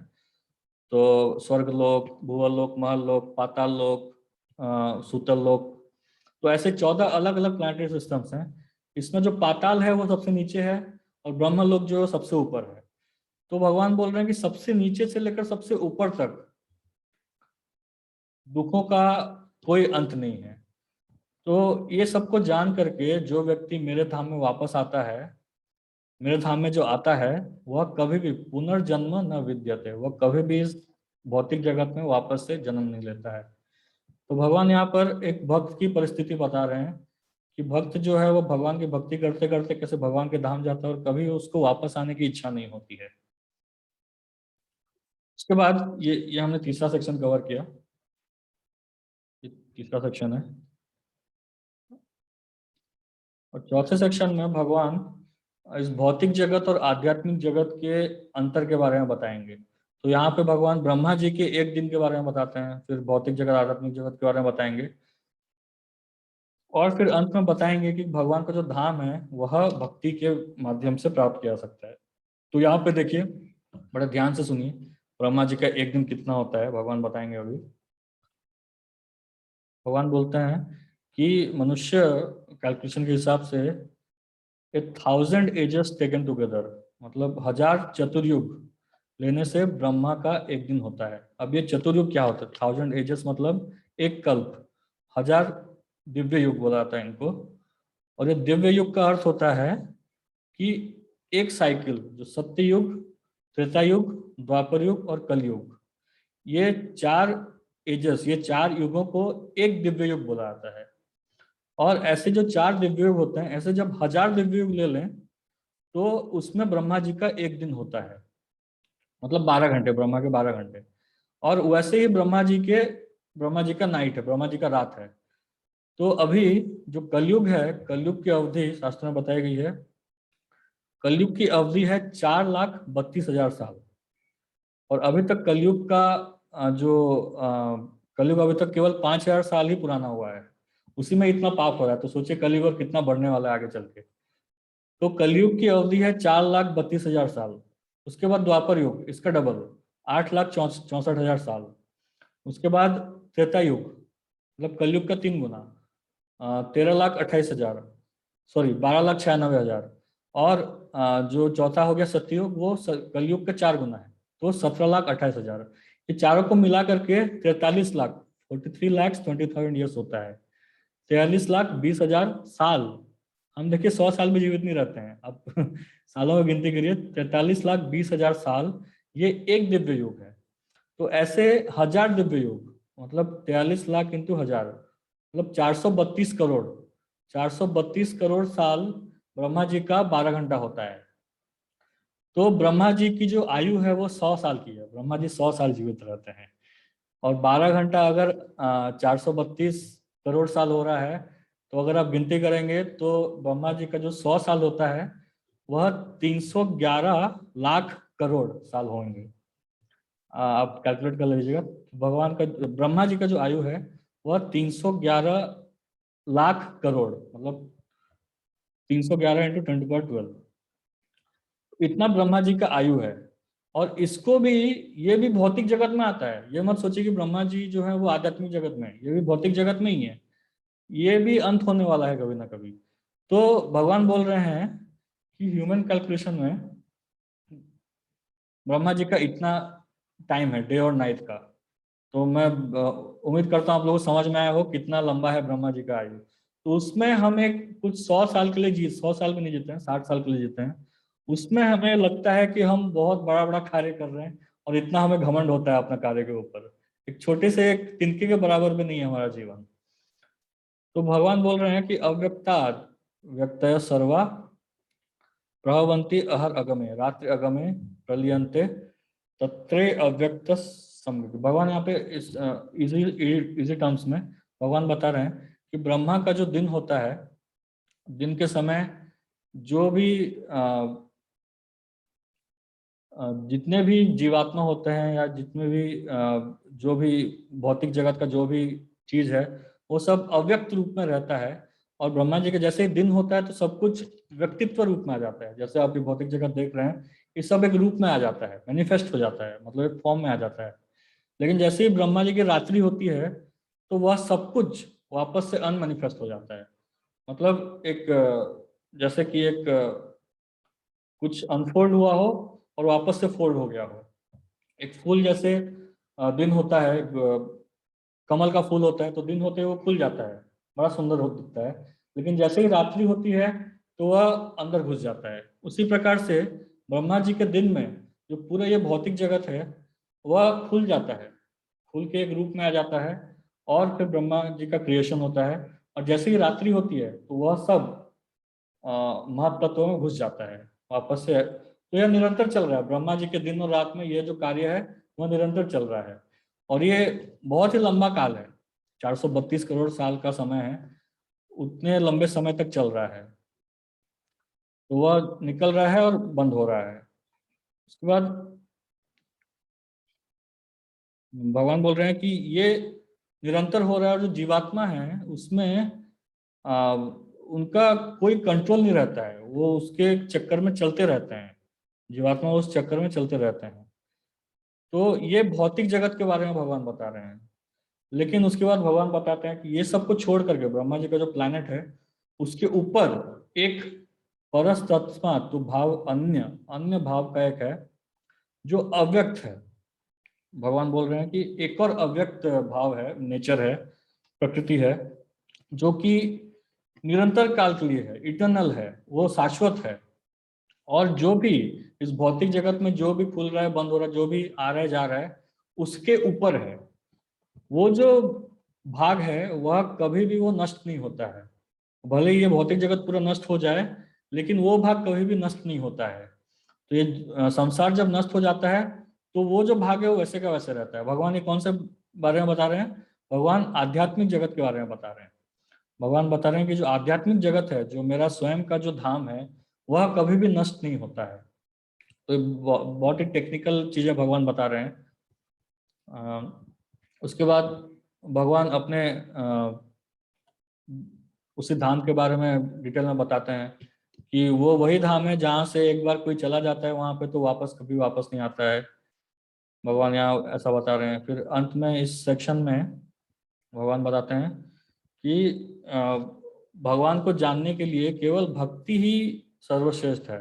तो स्वर्ग लोक, भूवल लोक, महल लोक, पाताल लोक, सूतल लोक, तो ऐसे 14 अलग अलग प्लैनेटरी सिस्टम्स हैं। इसमें जो पाताल है वो सबसे नीचे है, और ब्रह्मलोक जो है सबसे ऊपर है। तो भगवान बोल रहे हैं कि सबसे नीचे से लेकर सबसे ऊपर तक दुखों का कोई अंत नहीं है। तो ये सबको जान करके जो व्यक्ति मेरे धाम में वापस आता है, मेरे धाम में जो आता है, वह कभी भी पुनर्जन्म न विद्यते, वह कभी भी इस भौतिक जगत में वापस से जन्म नहीं लेता है। तो भगवान यहाँ पर एक भक्त की परिस्थिति बता रहे हैं कि भक्त जो है वो भगवान की भक्ति करते करते कैसे भगवान के धाम जाता है और कभी उसको वापस आने की इच्छा नहीं होती है। उसके बाद ये हमने तीसरा सेक्शन कवर किया। ये तीसरा सेक्शन है। और चौथे सेक्शन में भगवान इस भौतिक जगत और आध्यात्मिक जगत के अंतर के बारे में बताएंगे। तो यहाँ पे भगवान ब्रह्मा जी के एक दिन के बारे में बताते हैं, फिर भौतिक जगत आध्यात्मिक जगत के बारे में बताएंगे, और फिर अंत में बताएंगे कि भगवान का जो धाम है वह भक्ति के माध्यम से प्राप्त किया जा सकता है। तो यहाँ पे देखिए, बड़े ध्यान से सुनिए, ब्रह्मा जी का एक दिन कितना होता है भगवान बताएंगे अभी। भगवान बोलते हैं कि मनुष्य कैलकुलेशन के हिसाब से 1,000 एजेस टेकन टुगेदर, मतलब 1000 चतुर्युग लेने से ब्रह्मा का एक दिन होता है। अब ये चतुर्युग क्या होता है? 1000 एजेस मतलब एक कल्प, 1000 दिव्य युग बोला जाता है इनको। और ये दिव्य युग का अर्थ होता है कि एक साइकिल, जो सत्य युग, त्रेता युग, द्वापर युग और कलयुग, ये 4 एजेस, ये 4 युगों को एक दिव्य युग बोला जाता है। और ऐसे जो 4 दिव्य युग होते हैं, ऐसे जब 1000 दिव्य युग ले लें तो उसमें ब्रह्मा जी का एक दिन होता है, मतलब 12 घंटे, ब्रह्मा के 12 घंटे। और वैसे ही ब्रह्मा जी का नाइट है, ब्रह्मा जी का रात है। तो अभी जो कलयुग है, कलयुग की अवधि शास्त्र में बताई गई है, कलयुग की अवधि है 4,32,000 साल। और अभी तक कलयुग का कलयुग अभी तक केवल 5,000 साल ही पुराना हुआ है, उसी में इतना पाप हो रहा है। तो सोचिए कलयुग और कितना बढ़ने वाला है आगे चल के। तो कलयुग की अवधि है 4,32,000 साल। उसके बाद द्वापर युग, इसका डबल, 8,64,000 साल। उसके बाद त्रेता युग, मतलब कलयुग का 3 गुना, 13,28,000, सॉरी 12,96,000। और जो चौथा हो गया सतयुग, वो कलयुग का 4 गुना है, तो 17,28,000। ये चारों को मिला करके 43 लाख, 43,20,000 ईयर्स होता है। 43,20,000 साल। हम देखिए 100 साल में जीवित नहीं रहते हैं, आप सालों में गिनती करिए, 43,20,000 साल, ये एक दिव्य युग है। तो ऐसे 1000 दिव्य युग, मतलब 43 लाख इंटू 1000, मतलब 432 करोड़, 432 करोड़ साल ब्रह्मा जी का 12 घंटा होता है। तो ब्रह्मा जी की जो आयु है वो 100 साल की है, ब्रह्मा जी 100 साल जीवित रहते हैं। और 12 घंटा अगर 432 करोड़ साल हो रहा है, तो अगर आप गिनती करेंगे तो ब्रह्मा जी का जो 100 साल होता है वह 311 लाख करोड़ साल होंगे। आप कैलकुलेट कर लीजिएगा। भगवान का, ब्रह्मा जी का जो आयु है वह 311 लाख करोड़, मतलब 311 × 10⁻12, इतना ब्रह्मा जी का आयु है। और इसको भी, ये भी भौतिक जगत में आता है, ये मत सोचिए कि ब्रह्मा जी जो है वो आध्यात्मिक जगत में है, ये भी भौतिक जगत में ही है। ये भी अंत होने वाला है कभी ना कभी। तो भगवान बोल रहे हैं कि ह्यूमन कैलकुलेशन में ब्रह्मा जी का इतना टाइम है, डे और नाइट का। तो मैं उम्मीद करता हूँ आप लोगों को समझ में आया हो कितना लंबा है ब्रह्मा जी का आयु। तो उसमें हम एक कुछ 100 साल के लिए 100 साल भी नहीं जीते हैं, 60 साल के लिए जीते हैं। उसमें हमें लगता है कि हम बहुत बड़ा बड़ा कार्य कर रहे हैं, और इतना हमें घमंड होता है अपने कार्य के ऊपर। एक छोटे से एक तिनके के बराबर भी नहीं है हमारा जीवन। तो भगवान बोल रहे हैं कि अव्यक्ता व्यक्तय सर्वा प्रभवंती अहर अगमे रात्रि अगमे प्रलियंते तत्रे अव्यक्त सम्यक। भगवान यहाँ पे इस इजी इजी टर्म्स में भगवान बता रहे हैं कि ब्रह्मा का जो दिन होता है, दिन के समय जो भी जितने भी जीवात्मा होते हैं, या जितने भी जो भी भौतिक जगत का जो भी चीज है वो सब अव्यक्त रूप में रहता है, और ब्रह्मा जी के जैसे ही दिन होता है तो सब कुछ व्यक्तित्व रूप में आ जाता है। जैसे आप ये भौतिक जगत देख रहे हैं, ये सब एक रूप में आ जाता है, मैनिफेस्ट हो जाता है, मतलब एक फॉर्म में आ जाता है। लेकिन जैसे ही ब्रह्मा जी की रात्रि होती है तो वह सब कुछ वापस से अनमैनिफेस्ट हो जाता है। मतलब एक जैसे कि एक कुछ अनफोल्ड हुआ हो और वापस से फोल्ड हो गया हो। एक फूल जैसे दिन होता है, कमल का फूल होता है तो दिन होते ही वो खुल जाता है, बड़ा सुंदर हो दिखता है। लेकिन जैसे ही रात्रि होती है तो वह अंदर घुस जाता है। उसी प्रकार से ब्रह्मा जी के दिन में जो पूरा ये भौतिक जगत है वह खुल जाता है, खुल के एक रूप में आ जाता है, और फिर ब्रह्मा जी का क्रिएशन होता है। और जैसे ही रात्रि होती है तो वह सब महत्त्वों में घुस जाता है वापस से। तो यह निरंतर चल रहा है, ब्रह्मा जी के दिन और रात में ये जो कार्य है वह निरंतर चल रहा है। और ये बहुत ही लंबा काल है, 432 करोड़ साल का समय है, उतने लंबे समय तक चल रहा है। तो वह निकल रहा है और बंद हो रहा है। उसके बाद भगवान बोल रहे हैं कि ये निरंतर हो रहा है, और जो जीवात्मा है उसमें उनका कोई कंट्रोल नहीं रहता है, वो उसके चक्कर में चलते रहते हैं, जीवात्मा उस चक्कर में चलते रहते हैं। तो ये भौतिक जगत के बारे में भगवान बता रहे हैं। लेकिन उसके बाद भगवान बताते हैं कि ये सब कुछ छोड़ करके ब्रह्मा जी का जो प्लैनेट है उसके ऊपर एक परस तत्मा तो भाव अन्य अन्य भाव का एक है जो अव्यक्त है। भगवान बोल रहे हैं कि एक और अव्यक्त भाव है, नेचर है, प्रकृति है, जो कि निरंतर काल के लिए है, इटर्नल है, वो शाश्वत है। और जो भी इस भौतिक जगत में जो भी खुल रहा है, बंद हो रहा है, जो भी आ रहा है जा रहा है, उसके ऊपर है। वो जो भाग है वह कभी भी वो नष्ट नहीं होता है। भले ही ये भौतिक जगत पूरा नष्ट हो जाए, लेकिन वो भाग कभी भी नष्ट नहीं होता है। तो ये संसार जब नष्ट हो जाता है तो वो जो भाग है वो वैसे का वैसे रहता है। भगवान ये कौन से बारे में बता रहे हैं? भगवान आध्यात्मिक जगत के बारे में बता रहे हैं। भगवान बता रहे हैं कि जो आध्यात्मिक जगत है, जो मेरा स्वयं का जो धाम है, वह कभी भी नष्ट नहीं होता है। तो बहुत ही टेक्निकल चीजें भगवान बता रहे हैं। उसके बाद भगवान अपने उसी धाम के बारे में डिटेल में बताते हैं कि वो वही धाम है जहाँ से एक बार कोई चला जाता है वहां पे तो वापस कभी वापस नहीं आता है। भगवान यहाँ ऐसा बता रहे हैं। फिर अंत में इस सेक्शन में भगवान बताते हैं कि भगवान को जानने के लिए केवल भक्ति ही सर्वश्रेष्ठ है।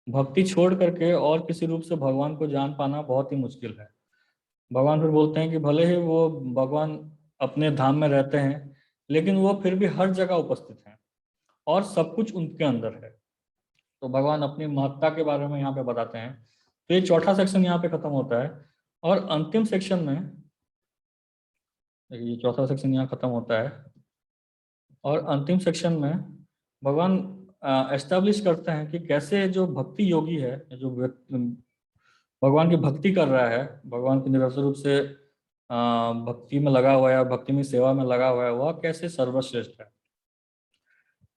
भक्ति छोड़ करके और किसी रूप से भगवान को जान पाना बहुत ही मुश्किल है। भगवान फिर बोलते हैं कि भले ही वो भगवान अपने धाम में रहते हैं, लेकिन वो फिर भी हर जगह उपस्थित हैं और सब कुछ उनके अंदर है। तो भगवान अपनी महत्ता के बारे में यहाँ पे बताते हैं। तो ये चौथा सेक्शन यहाँ पे खत्म होता है। और अंतिम सेक्शन में, ये चौथा सेक्शन यहाँ खत्म होता है, और अंतिम सेक्शन में भगवान एस्टेब्लिश करते हैं कि कैसे जो भक्ति योगी है, जो भगवान की भक्ति कर रहा है, भगवान की निरंतर रूप से भक्ति में लगा हुआ है, भक्ति में सेवा में लगा हुआ है, वह कैसे सर्वश्रेष्ठ है।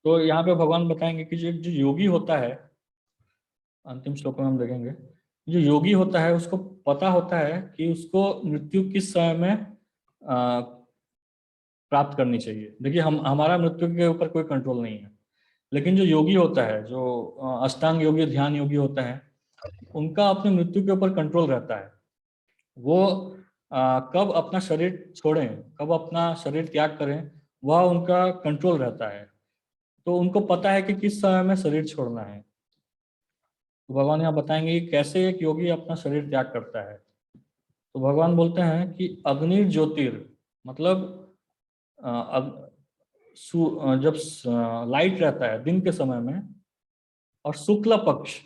तो यहाँ पे भगवान बताएंगे कि जो जो योगी होता है, अंतिम श्लोक में हम देखेंगे, जो योगी होता है उसको पता होता है कि उसको मृत्यु किस समय में प्राप्त करनी चाहिए। देखिए, हम हमारा मृत्यु के ऊपर कोई कंट्रोल नहीं है, लेकिन जो योगी होता है, जो अष्टांग योगी, ध्यान योगी होता है, उनका अपने मृत्यु के ऊपर कंट्रोल रहता है। वो कब अपना शरीर छोड़ें, कब अपना शरीर त्याग करें, वह उनका कंट्रोल रहता है। तो उनको पता है कि किस समय में शरीर छोड़ना है। तो भगवान यहाँ बताएंगे कि कैसे एक योगी अपना शरीर त्याग करता है। तो भगवान बोलते हैं कि अग्नि ज्योतिर, मतलब जब लाइट रहता है दिन के समय में, और शुक्ल पक्ष,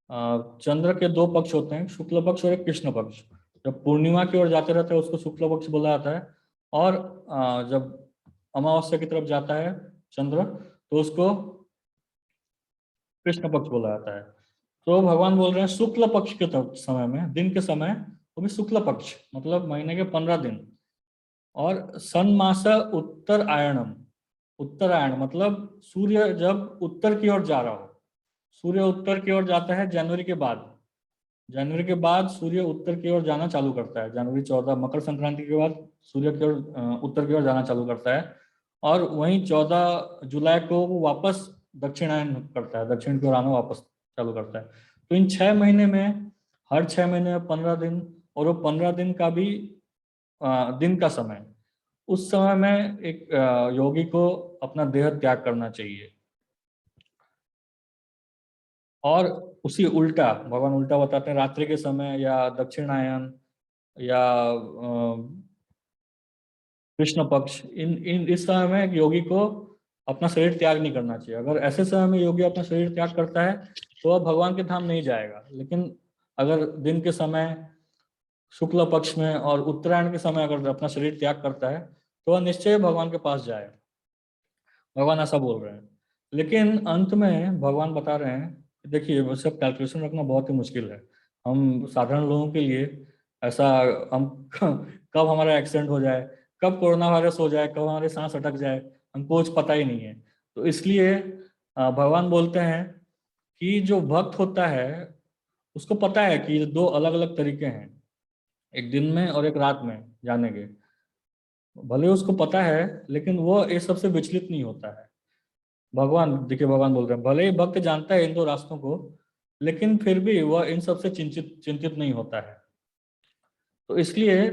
चंद्र के दो पक्ष होते हैं, शुक्ल पक्ष और एक कृष्ण पक्ष। जब पूर्णिमा की ओर जाते रहते हैं उसको शुक्ल पक्ष बोला जाता है, और जब अमावस्या की तरफ जाता है चंद्र तो उसको कृष्ण पक्ष बोला जाता है। तो भगवान बोल रहे हैं शुक्ल पक्ष के समय में, दिन के समय, वो भी शुक्ल पक्ष मतलब महीने के 15 दिन, और सन्मास उत्तर आयणम, उत्तरायण मतलब सूर्य जब उत्तर की ओर जा रहा हो। सूर्य उत्तर की ओर जाता है जनवरी के बाद, जनवरी के बाद सूर्य उत्तर की ओर जाना चालू करता है। जनवरी 14 मकर संक्रांति के बाद सूर्य की ओर उत्तर की ओर जाना चालू करता है, और वहीं 14 जुलाई को वो वापस दक्षिणायन करता है, दक्षिण की ओर आना वापस चालू करता है। तो इन 6 महीने में, हर 6 महीने में 15 दिन, और वो 15 दिन का भी दिन का समय, उस समय में एक योगी को अपना देह त्याग करना चाहिए। और उसी उल्टा भगवान उल्टा बताते हैं, रात्रि के समय या दक्षिणायन या कृष्ण पक्ष, इन इन इस समय में योगी को अपना शरीर त्याग नहीं करना चाहिए। अगर ऐसे समय में योगी अपना शरीर त्याग करता है तो वह भगवान के धाम नहीं जाएगा। लेकिन अगर दिन के समय, शुक्ल पक्ष में और उत्तरायण के समय अगर अपना शरीर त्याग करता है तो वह निश्चय भगवान के पास जाएगा। भगवान ऐसा बोल रहे हैं। लेकिन अंत में भगवान बता रहे हैं कि देखिए, वो सब कैलकुलेशन रखना बहुत ही मुश्किल है। हम साधारण लोगों के लिए ऐसा, हम कब हमारा एक्सीडेंट हो जाए, कब कोरोना वायरस हो जाए, कब हमारे सांस अटक जाए, हमको कुछ पता ही नहीं है। तो इसलिए भगवान बोलते हैं कि जो भक्त होता है उसको पता है कि ये दो अलग अलग तरीके हैं, एक दिन में और एक रात में जाने के। भले उसको पता है, लेकिन वो इस सबसे विचलित नहीं होता है। भगवान देखिए, भगवान बोल रहे हैं, भले ही भक्त जानता है इन दो रास्तों को, लेकिन फिर भी वह इन सबसे चिंतित चिंतित नहीं होता है। तो इसलिए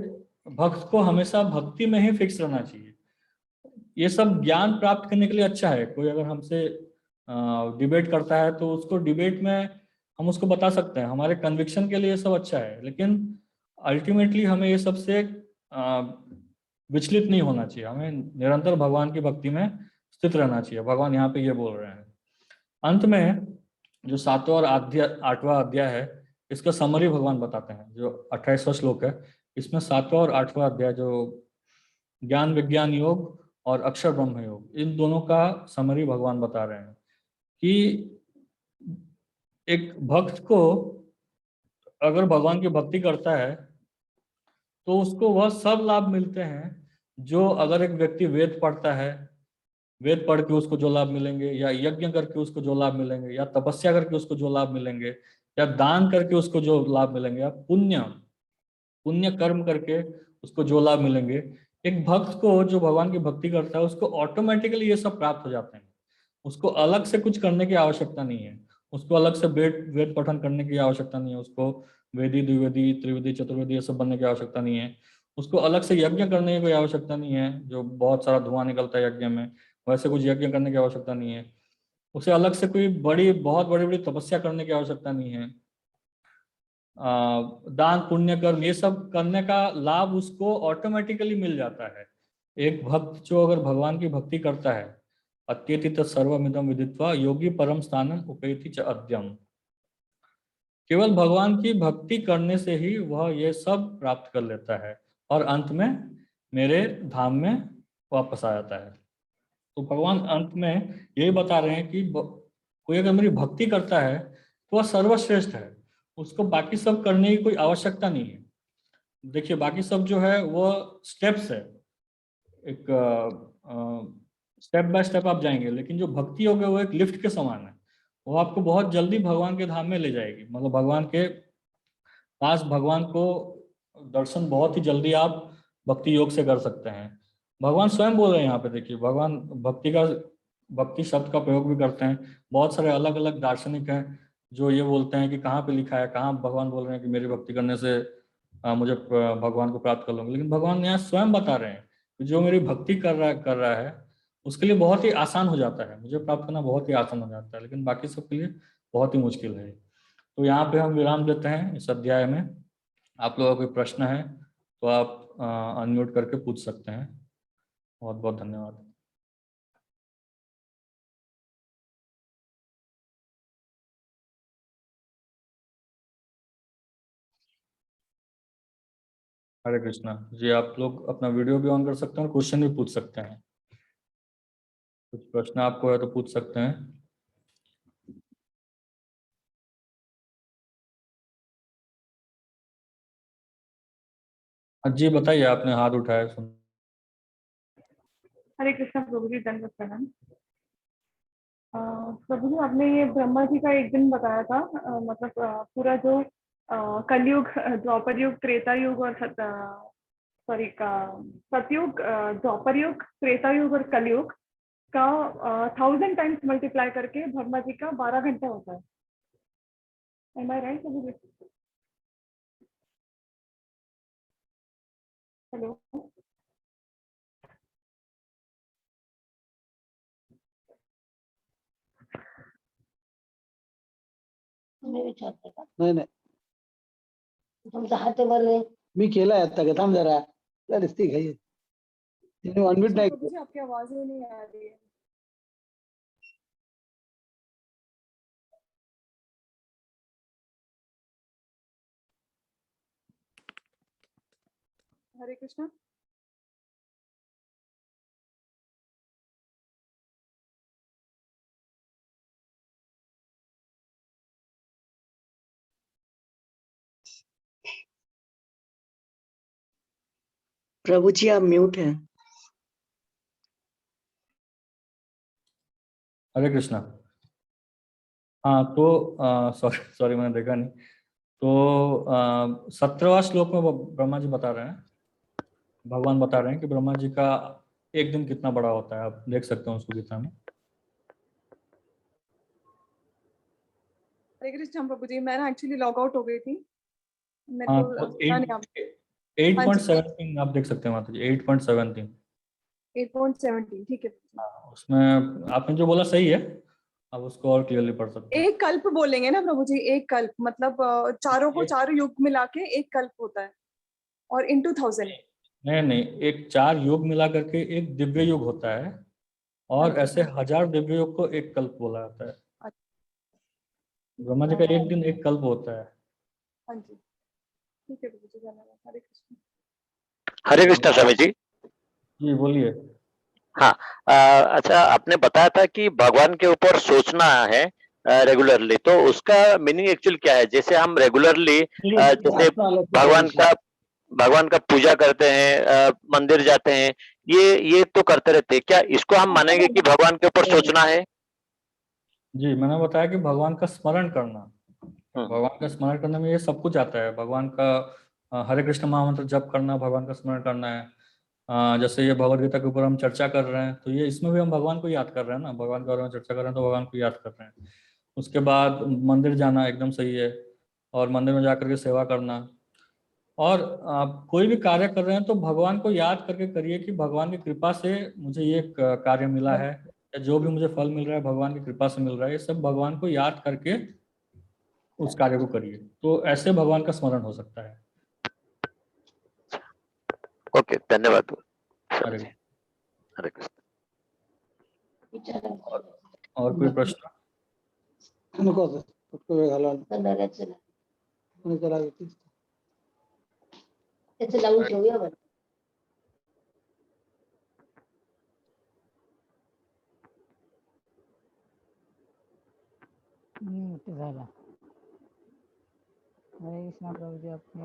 भक्त को हमेशा भक्ति में ही फिक्स रहना चाहिए। ये सब ज्ञान प्राप्त करने के लिए अच्छा है। कोई अगर हमसे डिबेट करता है तो उसको डिबेट में हम उसको बता सकते हैं, हमारे कन्विक्शन के लिए ये सब अच्छा है। लेकिन अल्टीमेटली हमें ये सबसे विचलित नहीं होना चाहिए। हमें निरंतर भगवान की भक्ति में स्थित रहना चाहिए। भगवान यहाँ पे ये बोल रहे हैं। अंत में जो 7वां और 8वां अध्याय है, इसका समरी भगवान बताते हैं। जो 28वां श्लोक है, इसमें 7वां और 8वां अध्याय जो ज्ञान विज्ञान योग और अक्षर ब्रह्म योग, इन दोनों का समरी भगवान बता रहे हैं कि एक भक्त को अगर भगवान की भक्ति करता है तो उसको वह सब लाभ मिलते हैं जो अगर एक व्यक्ति वेद पढ़ता है, वेद पढ़ के उसको जो लाभ मिलेंगे, या यज्ञ करके उसको जो लाभ मिलेंगे, या तपस्या करके उसको जो लाभ मिलेंगे, या दान करके उसको जो लाभ मिलेंगे, या पुण्य पुण्य कर्म करके उसको जो लाभ मिलेंगे, एक भक्त को जो भगवान की भक्ति करता है उसको ऑटोमेटिकली ये सब प्राप्त हो जाते हैं। उसको अलग से कुछ करने की आवश्यकता नहीं है। उसको अलग से वेद वेद पठन करने की आवश्यकता नहीं है। उसको वेदी द्विवेदी त्रिवेदी चतुर्वेदी ये सब बनने की आवश्यकता नहीं है। उसको अलग से यज्ञ करने की कोई आवश्यकता नहीं है, जो बहुत सारा धुआं निकलता है यज्ञ में, वैसे कुछ यज्ञ करने की आवश्यकता नहीं है। उसे अलग से कोई बहुत बड़ी बड़ी तपस्या करने की आवश्यकता नहीं है। दान पुण्य कर्म ये सब करने का लाभ उसको ऑटोमेटिकली मिल जाता है। एक भक्त जो अगर भगवान की भक्ति करता है, अत्यति सर्वमिदं विदित्वा योगी परम स्थानम उपैति च अद्यम, केवल भगवान की भक्ति करने से ही वह ये सब प्राप्त कर लेता है और अंत में मेरे धाम में वापस आ जाता है। तो भगवान अंत में यही बता रहे हैं कि कोई अगर मेरी भक्ति करता है तो वह सर्वश्रेष्ठ है। उसको बाकी सब करने की कोई आवश्यकता नहीं है। देखिए, बाकी सब जो है वो स्टेप्स है, एक स्टेप बाय स्टेप आप जाएंगे, लेकिन जो भक्ति होगी वो एक लिफ्ट के समान है। वो आपको बहुत जल्दी भगवान के धाम में ले जाएगी। मतलब भगवान के पास, भगवान को दर्शन बहुत ही जल्दी आप भक्ति योग से कर सकते हैं। भगवान स्वयं बोल रहे हैं यहाँ पे, देखिए भगवान भक्ति शब्द का प्रयोग भी करते हैं। बहुत सारे अलग अलग दार्शनिक हैं जो ये बोलते हैं कि कहाँ पे लिखा है, कहाँ भगवान बोल रहे हैं कि मेरी भक्ति करने से मुझे भगवान को प्राप्त कर लूंगा। लेकिन भगवान यहाँ स्वयं बता रहे हैं कि जो मेरी भक्ति कर रहा है उसके लिए बहुत ही आसान हो जाता है, मुझे प्राप्त करना बहुत ही आसान हो जाता है, लेकिन बाकी सबके लिए बहुत ही मुश्किल है। तो यहाँ पे हम विराम देते हैं इस अध्याय में। आप लोगों का कोई प्रश्न है तो आप अनम्यूट करके पूछ सकते हैं। बहुत बहुत धन्यवाद। हरे कृष्णा जी। आप लोग अपना वीडियो भी ऑन कर सकते हैं और क्वेश्चन भी पूछ सकते हैं। कुछ प्रश्न आपको है तो पूछ सकते हैं। जी बताइए, आपने हाथ उठाया सुन।
हरे कृष्णा प्रभु जी, दंडवत प्रणाम। प्रभु जी, आपने ये ब्रह्मा जी का एक दिन बताया था, मतलब पूरा जो कलयुग, द्वापर युग, त्रेता युग और सतयुग, द्वापर युग, त्रेता युग और कलयुग का 1000 टाइम्स मल्टीप्लाई करके ब्रह्मा जी का 12 घंटे होता है। Am I right? हेलो,
नाही नाही तुमचा हात बरं मी केलाय आता का थांब जरा दिसते घाई तिने अनम्यूट नाही
मुझे आपकी आवाज ही नहीं आ रही है। हरे कृष्णा।
प्रभु जी आप म्यूट हैं।
हरे कृष्णा। हाँ तो सॉरी सॉरी मैंने देखा नहीं। तो 17वां श्लोक में ब्रह्मा जी बता रहे हैं, भगवान बता रहे हैं कि ब्रह्मा जी का एक दिन कितना बड़ा होता है। आप देख सकते हैं उसको गीता में।
हरे कृष्ण प्रभु जी, मैं एक्चुअली लॉग आउट हो गई थी, मेरे
हाँ
को
तो
पता नहीं। आप
8.17 आप देख सकते हैं माता जी, 8.17।
8.17 ठीक है।
हाँ, उसमें आपने जो बोला सही है, आप उसको और क्लियरली पढ़ सकते हैं।
एक कल्प बोलेंगे ना प्रभु जी, एक कल्प मतलब चारों को, चारों युग मिला के एक कल्प होता है और इंटू 1000।
नहीं नहीं, एक 4 युग मिला करके एक दिव्य युग होता है, और
अच्छा।
ऐसे 1000 दिव्य युग को एक कल्प बोला जाता है। ब्रह्मा जी का एक दिन एक कल्प होता है।
हाँ जी ठीक है प्रभु जी, धन्यवाद। हरे कृष्ण।
हरे कृष्णा स्वामी जी।
जी बोलिए।
हाँ, अच्छा आपने बताया था कि भगवान के ऊपर सोचना है रेगुलरली, तो उसका मीनिंग एक्चुअली क्या है? जैसे हम रेगुलरली जैसे भगवान का पूजा करते हैं, मंदिर जाते हैं, ये तो करते रहते हैं, क्या इसको हम मानेंगे कि भगवान के ऊपर सोचना है?
जी मैंने बताया कि भगवान का स्मरण करना, भगवान का स्मरण करने में ये सब कुछ आता है। भगवान का हरे कृष्ण महामंत्र जप करना, भगवान का स्मरण करना है। जैसे ये भगवद गीता के ऊपर हम चर्चा कर रहे हैं, तो ये इसमें भी हम भगवान को याद कर रहे हैं ना, भगवान के बारे में चर्चा कर रहे हैं तो भगवान को याद कर रहे हैं। उसके बाद मंदिर जाना एकदम सही है, और मंदिर में जाकर के सेवा करना। और आप कोई भी कार्य कर रहे हैं तो भगवान को याद करके करिए कि भगवान की कृपा से मुझे ये कार्य मिला है, या जो भी मुझे फल मिल रहा है भगवान की कृपा से मिल रहा है। ये सब भगवान को याद करके उस कार्य को करिए, तो ऐसे भगवान का स्मरण हो सकता है।
ओके, धन्यवाद।
हरे
हरे कृष्ण।
और कोई प्रश्न?
नको आता, फटको वेळ घालवा कोणी करा
त्याचं लावून ठेवूया बरं.
झाला. हरे कृष्णा प्रभु जी अपने।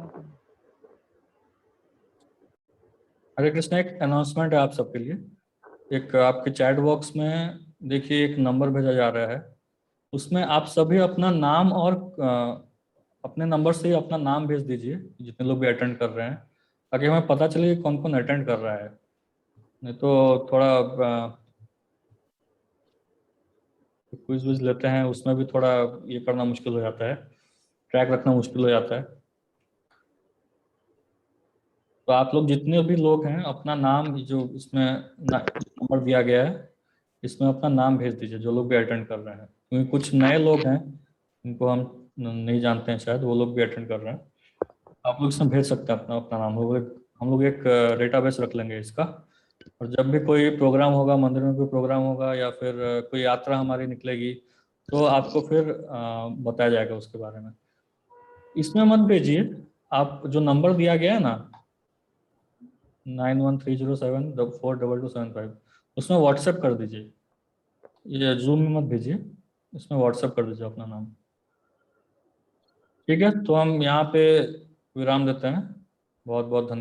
हरे कृष्णा, एक अनाउंसमेंट है आप सबके लिए। एक आपके चैट बॉक्स में देखिए एक नंबर भेजा जा रहा है, उसमें आप सभी अपना नाम और अपने नंबर से अपना नाम भेज दीजिए, जितने लोग भी अटेंड कर रहे हैं, ताकि हमें पता चले कि कौन कौन अटेंड कर रहा है। नहीं तो थोड़ा क्विज विज लेते हैं, उसमें भी थोड़ा ये करना मुश्किल हो जाता है, ट्रैक रखना मुश्किल हो जाता है। तो आप लोग जितने भी लोग हैं अपना नाम, जो इसमें नंबर दिया गया है, इसमें अपना नाम भेज दीजिए, जो लोग भी अटेंड कर रहे हैं, क्योंकि कुछ नए लोग हैं इनको हम नहीं जानते हैं, शायद वो लोग भी अटेंड कर रहे हैं। आप लोग इसमें भेज सकते हैं अपना अपना नाम। हम लोग एक डेटाबेस रख लेंगे इसका, और जब भी कोई प्रोग्राम होगा, मंदिर में कोई प्रोग्राम होगा या फिर कोई यात्रा हमारी निकलेगी, तो आपको फिर बताया जाएगा उसके बारे में। इसमें मत भेजिए, आप जो नंबर दिया गया है ना 9130742275, उसमें व्हाट्सएप कर दीजिए। ये जूम में मत भेजिए, इसमें व्हाट्सएप कर दीजिए अपना नाम। ठीक है, तो हम यहाँ पे विराम देते हैं। बहुत बहुत धन्यवाद।